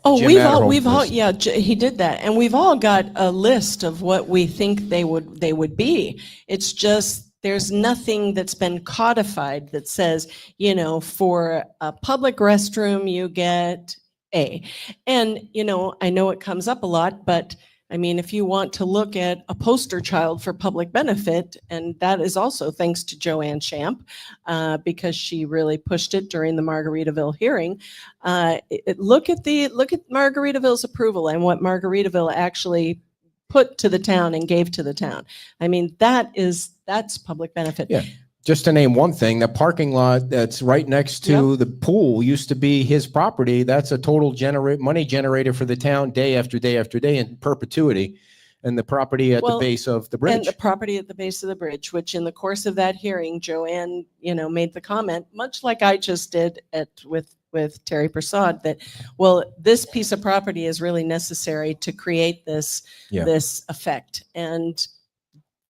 Oh, Jim we've all, list. yeah, he did that. And we've all got a list of what we think they would be. It's just, there's nothing that's been codified that says, for a public restroom, you get A. And, I know it comes up a lot, but I mean, if you want to look at a poster child for public benefit, and that is also thanks to Joanne Champ, because she really pushed it during the Margaritaville hearing. Look at Margaritaville's approval and what Margaritaville actually put to the town and gave to the town. I mean, that's public benefit. Yeah. Just to name one thing, the parking lot that's right next to the pool used to be his property. That's a total money generator for the town day after day after day in perpetuity. And the property at the base of the bridge. And the property at the base of the bridge, which in the course of that hearing, Joanne, made the comment, much like I just did with Terry Prasad, that, well, this piece of property is really necessary to create this effect. And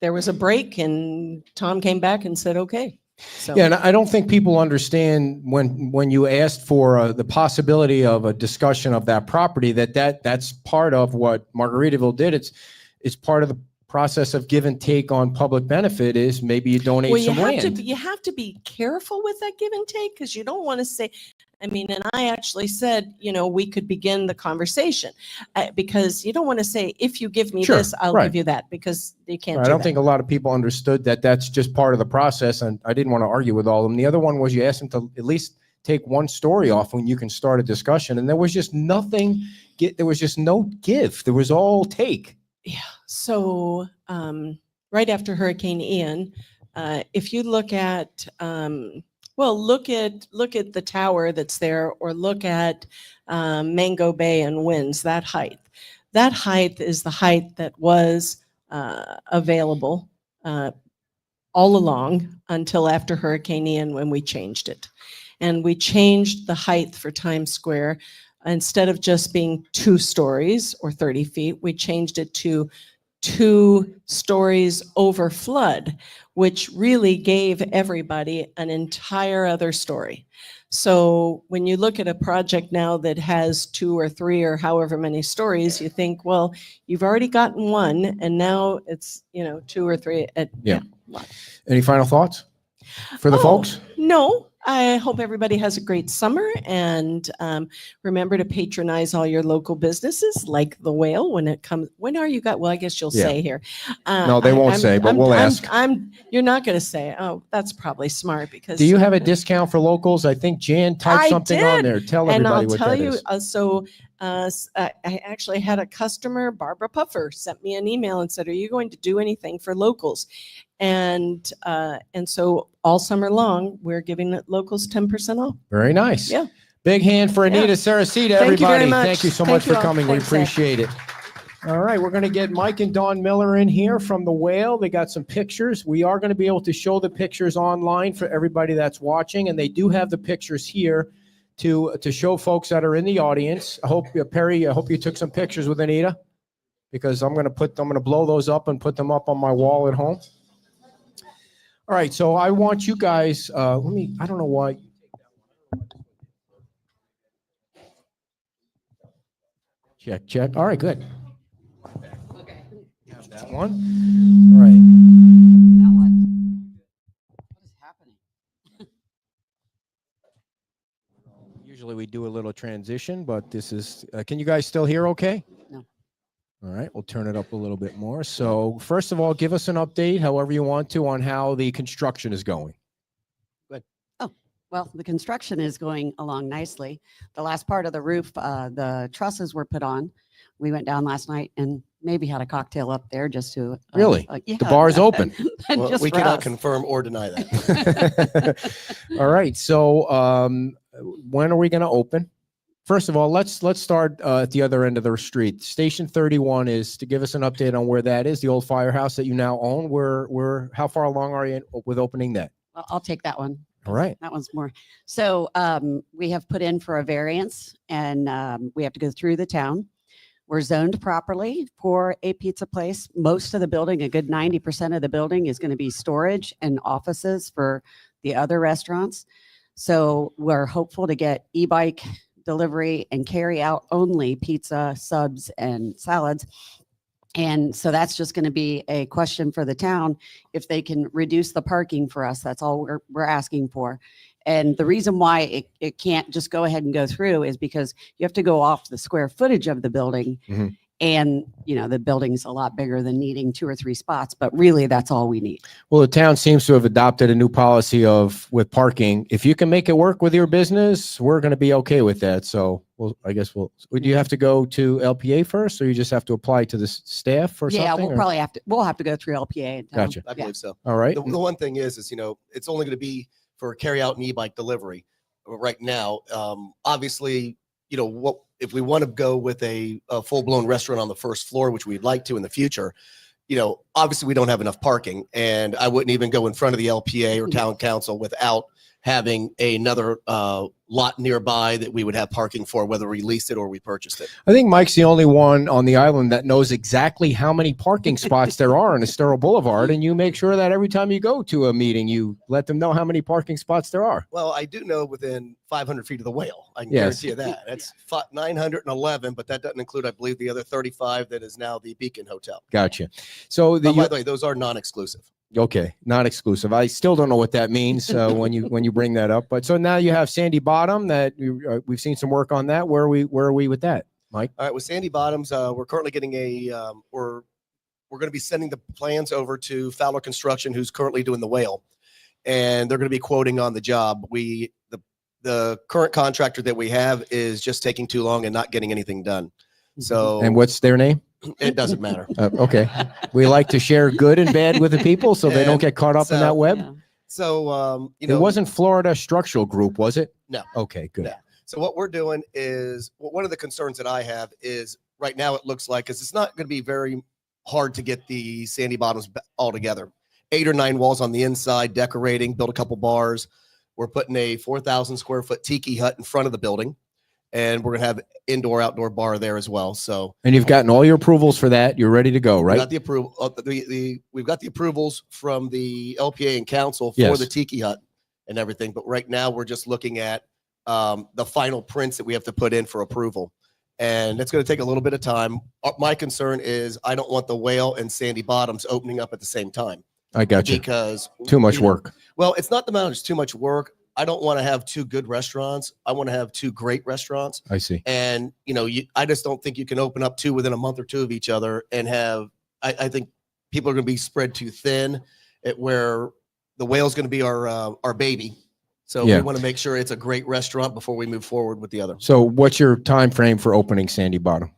there was a break and Tom came back and said, okay. So. Yeah, and I don't think people understand when you asked for the possibility of a discussion of that property, that's part of what Margaritaville did. It's part of the process of give and take on public benefit is maybe you donate some land. You have to be careful with that give and take because you don't want to say, I mean, and I actually said, we could begin the conversation because you don't want to say, if you give me this, I'll give you that, because you can't do I don't that. think a lot of people understood that that's just part of the process, and I didn't want to argue with all of them. The other one was you asked them to at least take one story off when you can start a discussion. And there was just nothing, there was just no give. There was all take. Yeah. So right after Hurricane Ian, if you look at look at the tower that's there, or look at Mango Bay and Winds, that height. That height is the height that was available all along until after Hurricane Ian, when we changed it. And we changed the height for Times Square. Instead of just being 2 stories or 30 feet, we changed it to 2 stories over flood, which really gave everybody an entire other story. So when you look at a project now that has 2 or 3 or however many stories, you think, well, you've already gotten 1, and now it's 2 or 3. Yeah. Any final thoughts for the folks? No, I hope everybody has a great summer, and remember to patronize all your local businesses like the Whale when it comes. When are you got? Well, I guess you'll say here. No, they won't say, but we'll ask. You're not going to say. Oh, that's probably smart, because. Do you have a discount for locals? I think Jan typed something on there. Tell everybody what that is. I actually had a customer, Barbara Puffer, sent me an email and said, "Are you going to do anything for locals?" And so all summer long, we're giving locals 10% off. Very nice. Yeah. Big hand for Anita Cereceda, Thank you very everybody. much. Thank you so Thank much you for all. coming. Thanks, We Ed. appreciate it. All right, we're going to get Mike and Dawn Miller in here from the Whale. They got some pictures. We are going to be able to show the pictures online for everybody that's watching, and they do have the pictures here to show folks that are in the audience. I hope Perry, I hope you took some pictures with Anita, because I'm going to blow those up and put them up on my wall at home. All right, so I want you guys, I don't know why. Check. All right, good. Okay. Have that one. All right. Now what? What is happening? Usually we do a little transition, but this is, can you guys still hear okay? No. All right, we'll turn it up a little bit more. So first of all, give us an update, however you want to, on how the construction is going. Well, the construction is going along nicely. The last part of the roof, the trusses were put on. We went down last night and maybe had a cocktail up there just to. Really? Yeah. The bar is open. Well, Just we for cannot us. confirm or deny that. All right, so when are we going to open? First of all, let's start at the other end of the street. Station 31 is to give us an update on where that is, the old firehouse that you now own. How far along are you with opening that? I'll take that one. All right. That one's more. So we have put in for a variance, and we have to go through the town. We're zoned properly for a pizza place. Most of the building, a good 90% of the building, is going to be storage and offices for the other restaurants. So we're hopeful to get e-bike delivery and carry out only pizza, subs, and salads. And so that's just going to be a question for the town, if they can reduce the parking for us. That's all we're asking for. And the reason why it can't just go ahead and go through is because you have to go off the square footage of the building. Mhm. And, the building's a lot bigger than needing 2 or 3 spots, but really that's all we need. Well, the town seems to have adopted a new policy with parking. If you can make it work with your business, we're going to be okay with that. So I guess would you have to go to LPA first, or you just have to apply to the staff or Yeah, something? we'll have to go through LPA. And Gotcha. I believe so. All right. The one thing is, it's only going to be for carry out and e-bike delivery right now. Obviously, what if we want to go with a full-blown restaurant on the first floor, which we'd like to in the future, obviously we don't have enough parking, and I wouldn't even go in front of the LPA or town council without having another lot nearby that we would have parking for, whether we leased it or we purchased it. I think Mike's the only one on the island that knows exactly how many parking spots there are on Estero Boulevard, and you make sure that every time you go to a meeting, you let them know how many parking spots there are. Well, I do know within 500 feet of the Whale. I can Yes. guarantee you that. That's 911, but that doesn't include, I believe, the other 35 that is now the Beacon Hotel. Gotcha. So By the way, those are non-exclusive. okay, not exclusive. I still don't know what that means when you bring that up. But so now you have Sandy Bottom that we've seen some work on that. Where are we with that, Mike? All right, with Sandy Bottoms, we're currently getting we're going to be sending the plans over to Fowler Construction, who's currently doing the Whale, and they're going to be quoting on the job. The the current contractor that we have is just taking too long and not getting anything done. So And what's their name? it doesn't matter. Okay. We like to share good and bad with the people so they don't And get caught up in so- that web. Yeah. So, It wasn't Florida Structural Group, was it? No. Okay, good. No. So what we're doing is, well, one of the concerns that I have is right now it looks like, because it's not going to be very hard to get the sandy bottoms all together. 8 or 9 walls on the inside, decorating, build a couple bars. We're putting a 4,000 square foot tiki hut in front of the building, and we're gonna have indoor outdoor bar there as well. So And you've gotten all your approvals for that. You're ready to go, we right? got the approval. We've got the approvals from the LPA and council for Yes. the tiki hut and everything. But right now we're just looking at the final prints that we have to put in for approval, and it's going to take a little bit of time. My concern is I don't want the whale and sandy bottoms opening up at the same time. I got you. Because Too much you know, work. Well, it's not the amount; it's too much work. I don't want to have 2 good restaurants. I want to have 2 great restaurants. I see. And I just don't think you can open up 2 within a month or 2 of each other and have. I think people are going to be spread too thin. Where the whale's going to be our baby. So Yeah. we want to make sure it's a great restaurant before we move forward with the other. So what's your time frame for opening Sandy Bottom?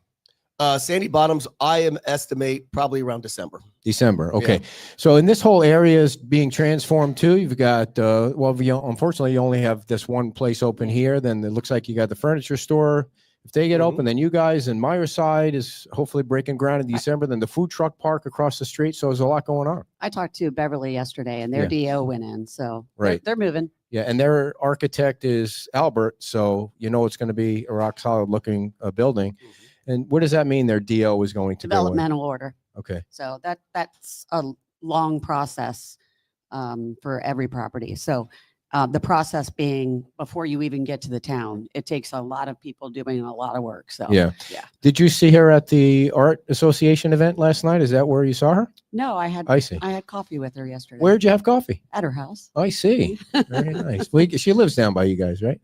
Sandy Bottoms, I estimate probably around December. December. Okay. So in this whole area is being transformed too. You've got, unfortunately, you only have this one place open here. Then it looks like you got the furniture store. If they get open, then you guys and Meyer side is hopefully breaking ground in December. Then the food truck park across the street. So there's a lot going on. I talked to Beverly yesterday and their DO went in. So Right. they're moving. Yeah. And their architect is Albert. So it's going to be a rock solid looking building. And what does that mean their DO is going to go in? Developmental order. Okay. So that's a long process for every property. So the process being before you even get to the town, it takes a lot of people doing a lot of work. So Yeah. yeah. Did you see her at the Art Association event last night? Is that where you saw her? No, I see. I had coffee with her yesterday. Where'd you have coffee? At her house. I see. Very nice. She lives down by you guys, right?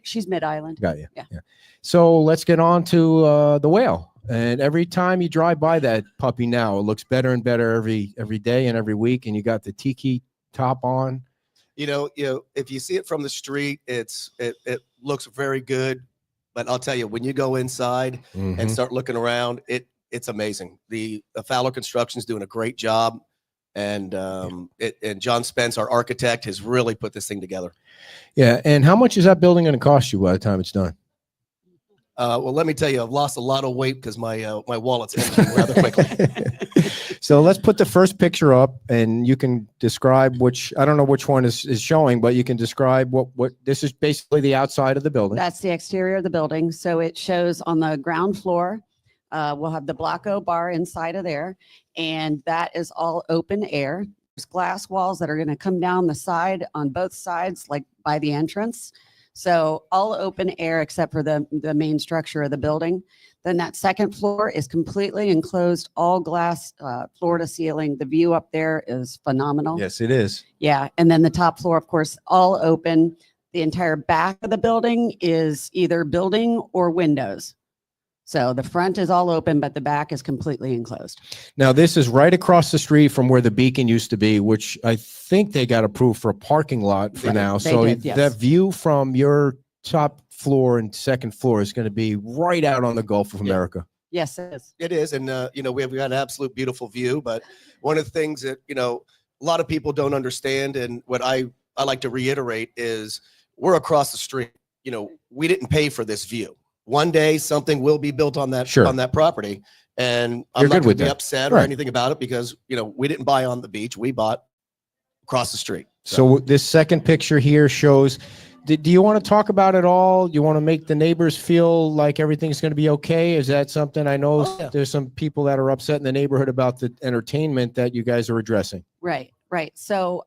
She's Mid-Island. Got you. Yeah. So let's get on to the whale. And every time you drive by that puppy now, it looks better and better every day and every week. And you got the tiki top on. If you see it from the street, it looks very good. But I'll tell you, when you go inside and start looking around, it's amazing. The Fowler Construction's doing a great job, and John Spence, our architect, has really put this thing together. Yeah. And how much is that building going to cost you by the time it's done? Well, let me tell you, I've lost a lot of weight because my wallet's emptying rather quickly. So let's put the first picture up, and you can describe I don't know which one is showing, but you can describe what this is basically the outside of the building. That's the exterior of the building. So it shows on the ground floor. We'll have the Blocko bar inside of there, and that is all open air. There's glass walls that are going to come down the side on both sides, like by the entrance. So all open air except for the main structure of the building. Then that second floor is completely enclosed, all glass, floor to ceiling. The view up there is phenomenal. Yes, it is. Yeah. And then the top floor, of course, all open. The entire back of the building is either building or windows. So the front is all open, but the back is completely enclosed. Now, this is right across the street from where the Beacon used to be, which I think they got approved for a parking lot for now. They So did, yes. that view from your top floor and second floor is going to be right out on the Gulf of America. Yes, it is. It is. And, we've got an absolute beautiful view. But one of the things that, a lot of people don't understand, and what I like to reiterate is we're across the street. We didn't pay for this view. One day something will be built on that Sure. on that property, and I'm You're not good going with to be that. upset or Right. anything about it because we didn't buy on the beach, we bought across the street. So this second picture here shows. Do you want to talk about it all? You want to make the neighbors feel like everything's going to be okay? Is that something? I know Oh, yeah. there's some people that are upset in the neighborhood about the entertainment that you guys are addressing. Right, right. So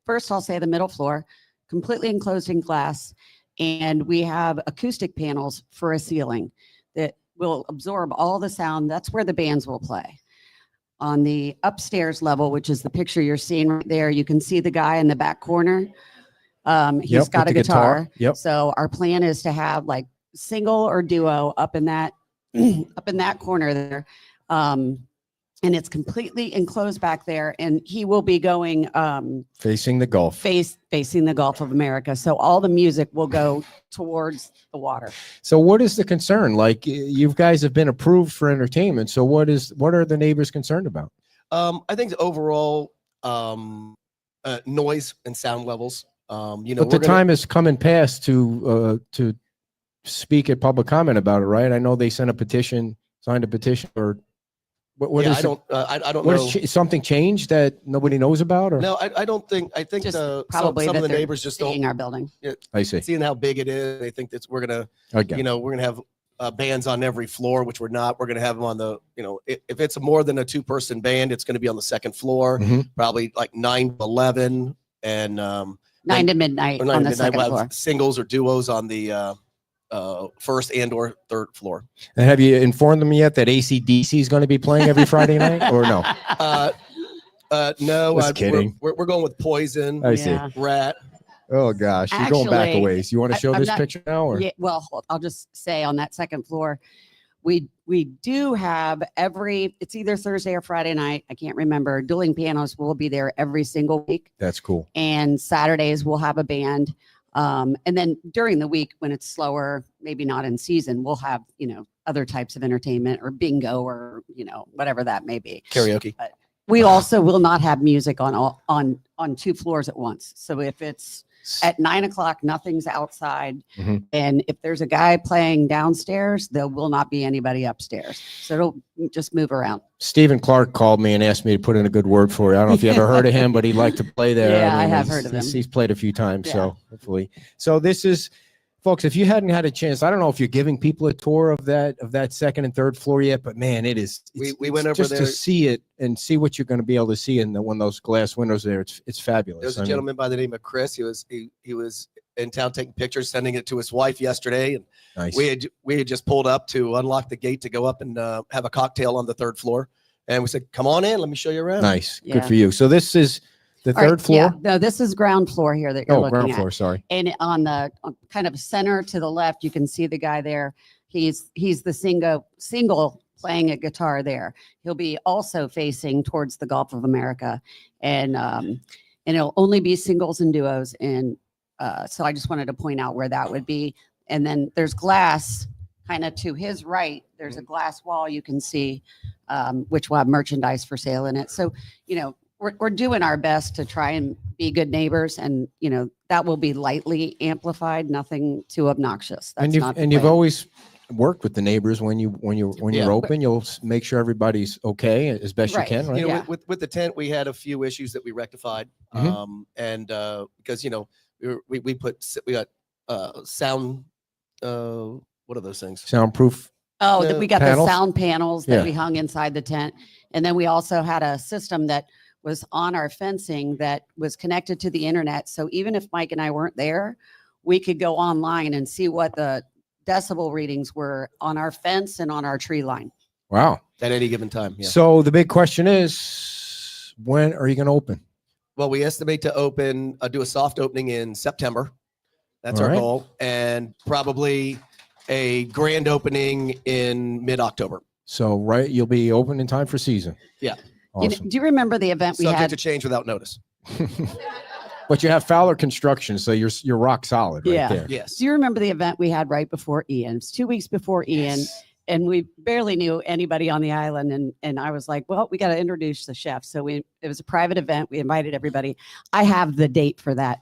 first I'll say the middle floor, completely enclosed in glass. And we have acoustic panels for a ceiling that will absorb all the sound. That's where the bands will play. On the upstairs level, which is the picture you're seeing right there, you can see the guy in the back corner. He's Yep, got with a the guitar. guitar. Yep. So our plan is to have like single or duo up in that up in that corner there. and it's completely enclosed back there. And he will be going Facing the Gulf. facing the Gulf of America. So all the music will go towards the water. So what is the concern? Like you guys have been approved for entertainment. So what are the neighbors concerned about? I think the overall noise and sound levels. You know, But the time has come and passed to speak at public comment about it, right? I know they signed a petition, or what yeah, is I don't. I don't what know. is something changed that nobody knows about, or No, I don't think. I think Just some probably of that the they're neighbors just seeing don't our building. I see. seeing how big it is. They think that we're gonna, Okay. you know, we're gonna have bands on every floor, which we're not. We're gonna have them on the, you know, if it's more than a 2-person band, it's gonna be on the second floor, Mhm. probably like 9 to 11, and 9 to midnight or 9 on to the midnight. second We'll floor. have singles or duos on the first and or third floor. And have you informed them yet that AC/DC is going to be playing every Friday night, or no? No, Just kidding. We're going with Poison, I see. Yeah. Rat. Oh gosh, you're going back a Actually, ways. You want to show I'm this not- picture now, or Yeah, well, I'll just say on that second floor, we do have it's either Thursday or Friday night. I can't remember. Dueling Pianos will be there every single week. that's cool. And Saturdays we'll have a band. And then during the week when it's slower, maybe not in season, we'll have, you know, other types of entertainment or bingo or, you know, whatever that may be. Karaoke. We also will not have music on 2 floors at once. So if it's at 9 o'clock, nothing's outside. Mhm. And if there's a guy playing downstairs, there will not be anybody upstairs. So it'll just move around. Stephen Clark called me and asked me to put in a good word for you. I don't know if you ever heard of him, but he'd like to play there. Yeah, I have he's- heard of him. He's played a few times, Yeah. so hopefully. So this is, folks, if you hadn't had a chance, I don't know if you're giving people a tour of that second and third floor yet, but man, it is. We went over just there. to see it and see what you're going to be able to see in when those glass windows there. It's fabulous. There was I a mean, gentleman by the name of Chris. He was in town taking pictures, sending it to his wife yesterday, and nice. we had just pulled up to unlock the gate to go up and have a cocktail on the 3rd floor, and we said, "Come on in, let me show you around." Nice, good Yeah. for you. So this is the All right, third floor. Yeah, no, this is ground floor here that you're Oh, looking ground at. floor. Sorry. And on the kind of center to the left, you can see the guy there. He's the single playing a guitar there. He'll be also facing towards the Gulf of America, and it'll only be singles and duos. And so I just wanted to point out where that would be. And then there's glass kind of to his right. There's a glass wall you can see, which will have merchandise for sale in it. So, you know, we're doing our best to try and be good neighbors, and you know that will be lightly amplified, nothing too obnoxious. That's not the You've plan. always worked with the neighbors when you're Yeah. open. You'll make sure everybody's okay as best Right. you can, right? You know, Yeah. with the tent, we had a few issues that we rectified, Mhm. and because you know we got sound. What are those things? Soundproof. Oh, the we got panels? the sound panels that Yeah. we hung inside the tent, and then we also had a system that was on our fencing that was connected to the internet. So even if Mike and I weren't there, we could go online and see what the decibel readings were on our fence and on our tree line. Wow. At any given time. Yeah. So the big question is, when are you going to open? Well, we estimate to do a soft opening in September. That's All our right. goal, and probably a grand opening in mid-October. So right, you'll be open in time for season. Yeah. You know, Awesome. do you remember the event we Subject had? to change without notice. But you have Fowler Construction, so you're rock solid right Yeah. there. Yes. Do you remember the event we had right before Ian? It's 2 weeks before Ian. Yes. And we barely knew anybody on the island. And I was like, well, we got to introduce the chef. So it was a private event. We invited everybody. I have the date for that,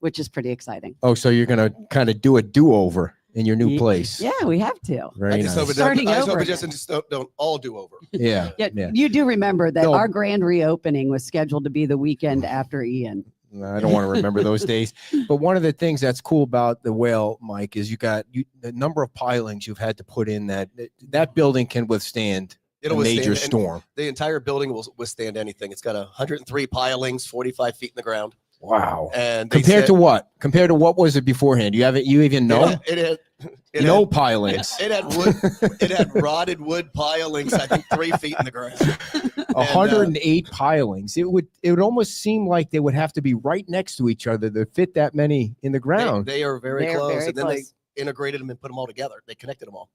which is pretty exciting. Oh, so you're going to kind of do a do-over in your new Ye- place. Yeah, we have to. Very I just hope nice. it doesn't- Starting I just hope over it just don't all do over. Yeah. Yeah, Yeah. you do remember that No. our grand reopening was scheduled to be the weekend after Ian. I don't want to remember those days. But one of the things that's cool about the Whale, Mike, is the number of pilings you've had to put in that building can withstand a major withstand- and storm. The entire building will withstand anything. It's got 103 pilings, 45 feet in the ground. Wow. And they Compared said- to what? Compared to what was it beforehand? You even know? It No had, pilings. it had wood. It had rotted wood pilings. I think 3 feet in the ground. 108 pilings. It would almost seem like they would have to be right next to each other to fit that many in the ground. They are very They're close, very and then close. they integrated them and put them all together. They connected them all,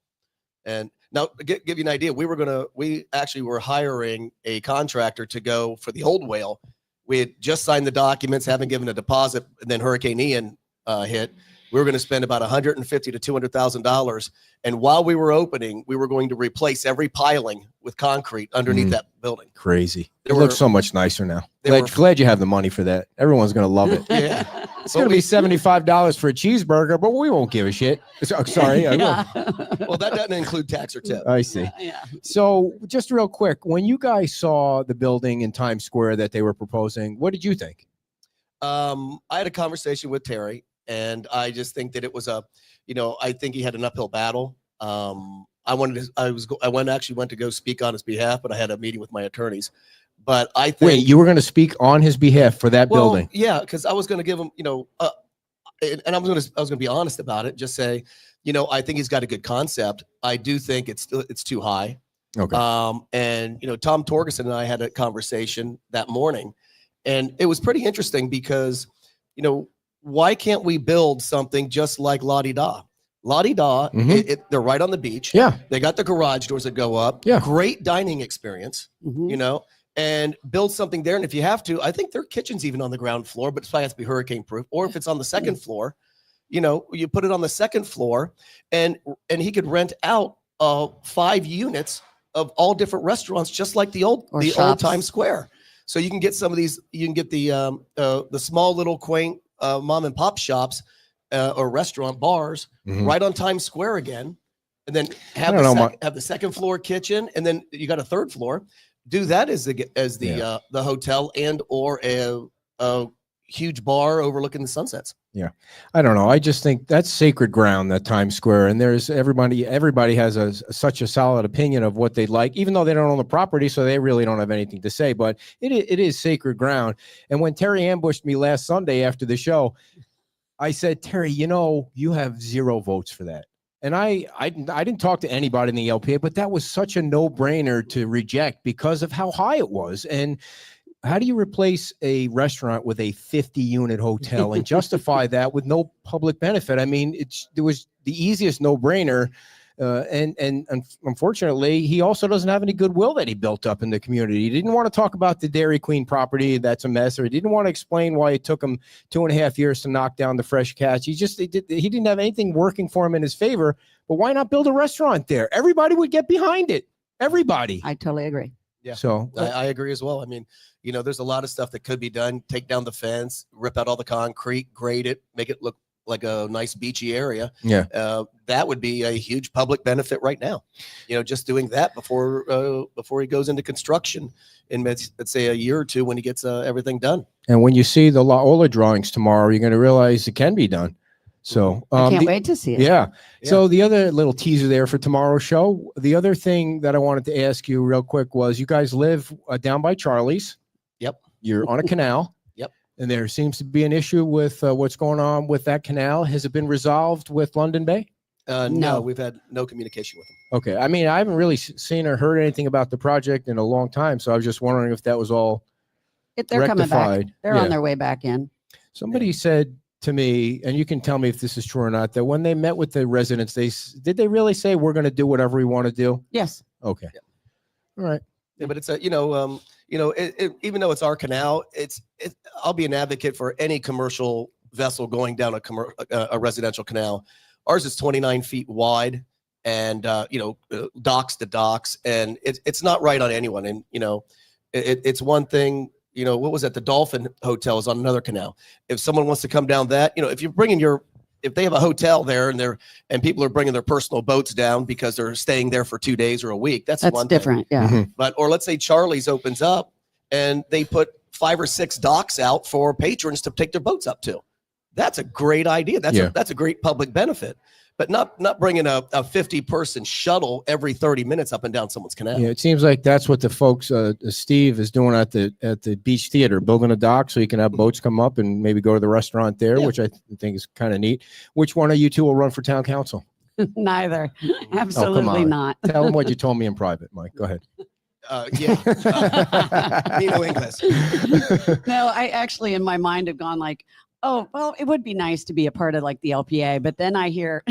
And now give you an idea, we actually were hiring a contractor to go for the old whale. We had just signed the documents, haven't given a deposit, and then Hurricane Ian hit. We were going to spend about $150,000 to $200,000. And while we were opening, we were going to replace every piling with concrete underneath that building. Crazy. It looks so much nicer now. Glad you have the money for that. Everyone's going to love it. Yeah. It's going to be $75 for a cheeseburger, but we won't give a shit. Sorry. Well, that doesn't include tax or tip. I see. So just real quick, when you guys saw the building in Times Square that they were proposing, what did you think? I had a conversation with Terry, and I just think that it was I think he had an uphill battle. I went to go speak on his behalf, but I had a meeting with my attorneys. But I think. Wait, you were going to speak on his behalf for that building? Yeah, because I was going to give him, and I was going to be honest about it. Just say, I think he's got a good concept. I do think it's too high. Okay. And Tom Torgerson and I had a conversation that morning, and it was pretty interesting because, why can't we build something just like La Di Da? La Di Da, they're right on the beach. Yeah. They got the garage doors that go up. Yeah. Great dining experience, and build something there. And if you have to, I think their kitchen's even on the ground floor, but it probably has to be hurricane proof. Or if it's on the second floor, you put it on the second floor, and he could rent out 5 units of all different restaurants, just like the old Times Square. So you can get some of these. You can get the small little quaint mom and pop shops or restaurant bars right on Times Square again, and then have the second floor kitchen, and then you got a third floor. Do that as the hotel and or a huge bar overlooking the sunsets. Yeah, I don't know. I just think that's sacred ground, that Times Square, and there's everybody has such a solid opinion of what they like, even though they don't own the property, so they really don't have anything to say. But it is sacred ground. And when Terry ambushed me last Sunday after the show, I said, Terry, you have 0 votes for that. And I didn't talk to anybody in the LPA, but that was such a no-brainer to reject because of how high it was. And how do you replace a restaurant with a 50-unit hotel and justify that with no public benefit? I mean, it was the easiest no-brainer. And unfortunately, he also doesn't have any goodwill that he built up in the community. He didn't want to talk about the Dairy Queen property. That's a mess. Or he didn't want to explain why it took him 2.5 years to knock down the Fresh Catch. He didn't have anything working for him in his favor. But why not build a restaurant there? Everybody would get behind it. Everybody. I totally agree. Yeah. So I agree as well. I mean, there's a lot of stuff that could be done. Take down the fence, rip out all the concrete, grade it, make it look like a nice beachy area. Yeah. That would be a huge public benefit right now. Just doing that before he goes into construction in let's say a year or two when he gets everything done. And when you see the Ola drawings tomorrow, you're going to realize it can be done. So I can't wait to see it. Yeah. So the other little teaser there for tomorrow's show, the other thing that I wanted to ask you real quick was you guys live down by Charlie's. Yep. You're on a canal. Yep. And there seems to be an issue with what's going on with that canal. Has it been resolved with London Bay? No, we've had no communication with them. Okay. I mean, I haven't really seen or heard anything about the project in a long time. So I was just wondering if that was all They're coming back. rectified. They're on their way back in. Somebody said to me, and you can tell me if this is true or not, that when they met with the residents, did they really say we're going to do whatever we want to do? Yes. Okay. Yeah. All right. Yeah, but it's even though it's our canal, I'll be an advocate for any commercial vessel going down a residential canal. Ours is 29 feet wide, and docks to docks, and it's not right on anyone. And it's one thing. What was that? The Dolphin Hotel is on another canal. If someone wants to come down that, if you're bringing if they have a hotel there and people are bringing their personal boats down because they're staying there for 2 days or a week, that's one different. thing. Yeah. Mhm. But, or let's say Charlie's opens up and they put 5 or 6 docks out for patrons to take their boats up to. That's a great idea. That's a great public benefit. But not bringing a 50-person shuttle every 30 minutes up and down someone's canal. Yeah, it seems like that's what the folks, Steve is doing at the Beach Theater, building a dock so you can have boats come up and maybe go to the restaurant there, which I think is kind of neat. Which one of you two will run for town council? Neither. Absolutely not. Tell them what you told me in private, Mike. Go ahead. Nino Ingles. No, I actually in my mind have gone like, oh, well, it would be nice to be a part of like the LPA. But then I hear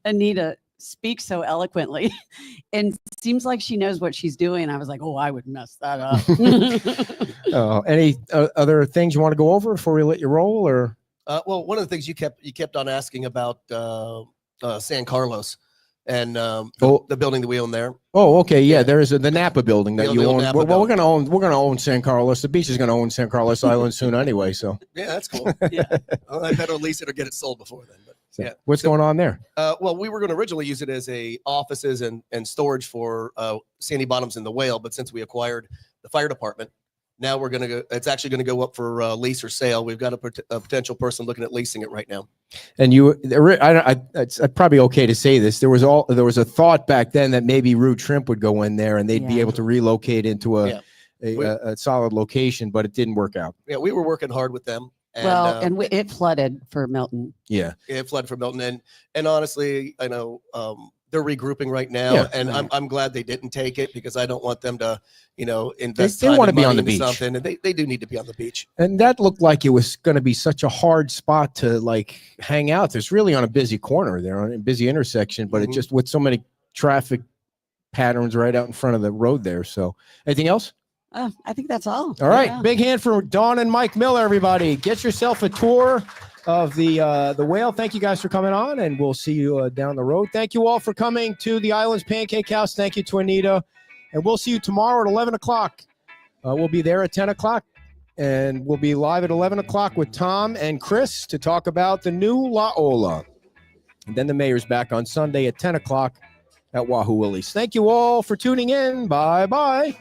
Anita speaks so eloquently and seems like she knows what she's doing. I was like, oh, I would mess that up. Any other things you want to go over before we let you roll, or? Well, one of the things you kept on asking about San Carlos and the building that we own there. Oh, okay, yeah. There is the Napa building that The you old own. Napa Well, we're building. gonna own San Carlos. The beach is gonna own San Carlos Island soon anyway. So Yeah, that's cool. Yeah. Well, I better lease it or get it sold before then. But So, yeah. what's going on there? Well, we were going to originally use it as a offices and storage for Sandy Bottoms and the Whale, but since we acquired the fire department, now we're going to go. It's actually going to go up for lease or sale. We've got a potential person looking at leasing it right now. And it's probably okay to say this. There was a thought back then that maybe Root Shrimp would go in there and they'd be Yeah. able to relocate into Yeah. a solid location, but it didn't work out. Yeah, we were working hard with them. And, Well, and it flooded for Milton. Yeah. it flooded for Milton, and honestly, I know they're regrouping right now, Yeah. and I'm glad they didn't take it because I don't want them to, invest. They time wanna and be on money the into beach. something, and they do need to be on the beach. And that looked like it was going to be such a hard spot to like hang out. There's really on a busy corner there, on a busy intersection, but it Mhm. just with so many traffic patterns right out in front of the road there. So anything else? I think that's all. All right. Yeah. Big hand for Dawn and Mike Miller, everybody. Get yourself a tour of the Whale. Thank you guys for coming on, and we'll see you down the road. Thank you all for coming to the Islands Pancake House. Thank you to Anita. And we'll see you tomorrow at 11 o'clock. We'll be there at 10 o'clock, and we'll be live at 11 o'clock with Tom and Chris to talk about the new La Ola. And then the mayor's back on Sunday at 10 o'clock at Wahoo Willie's. Thank you all for tuning in. Bye-bye.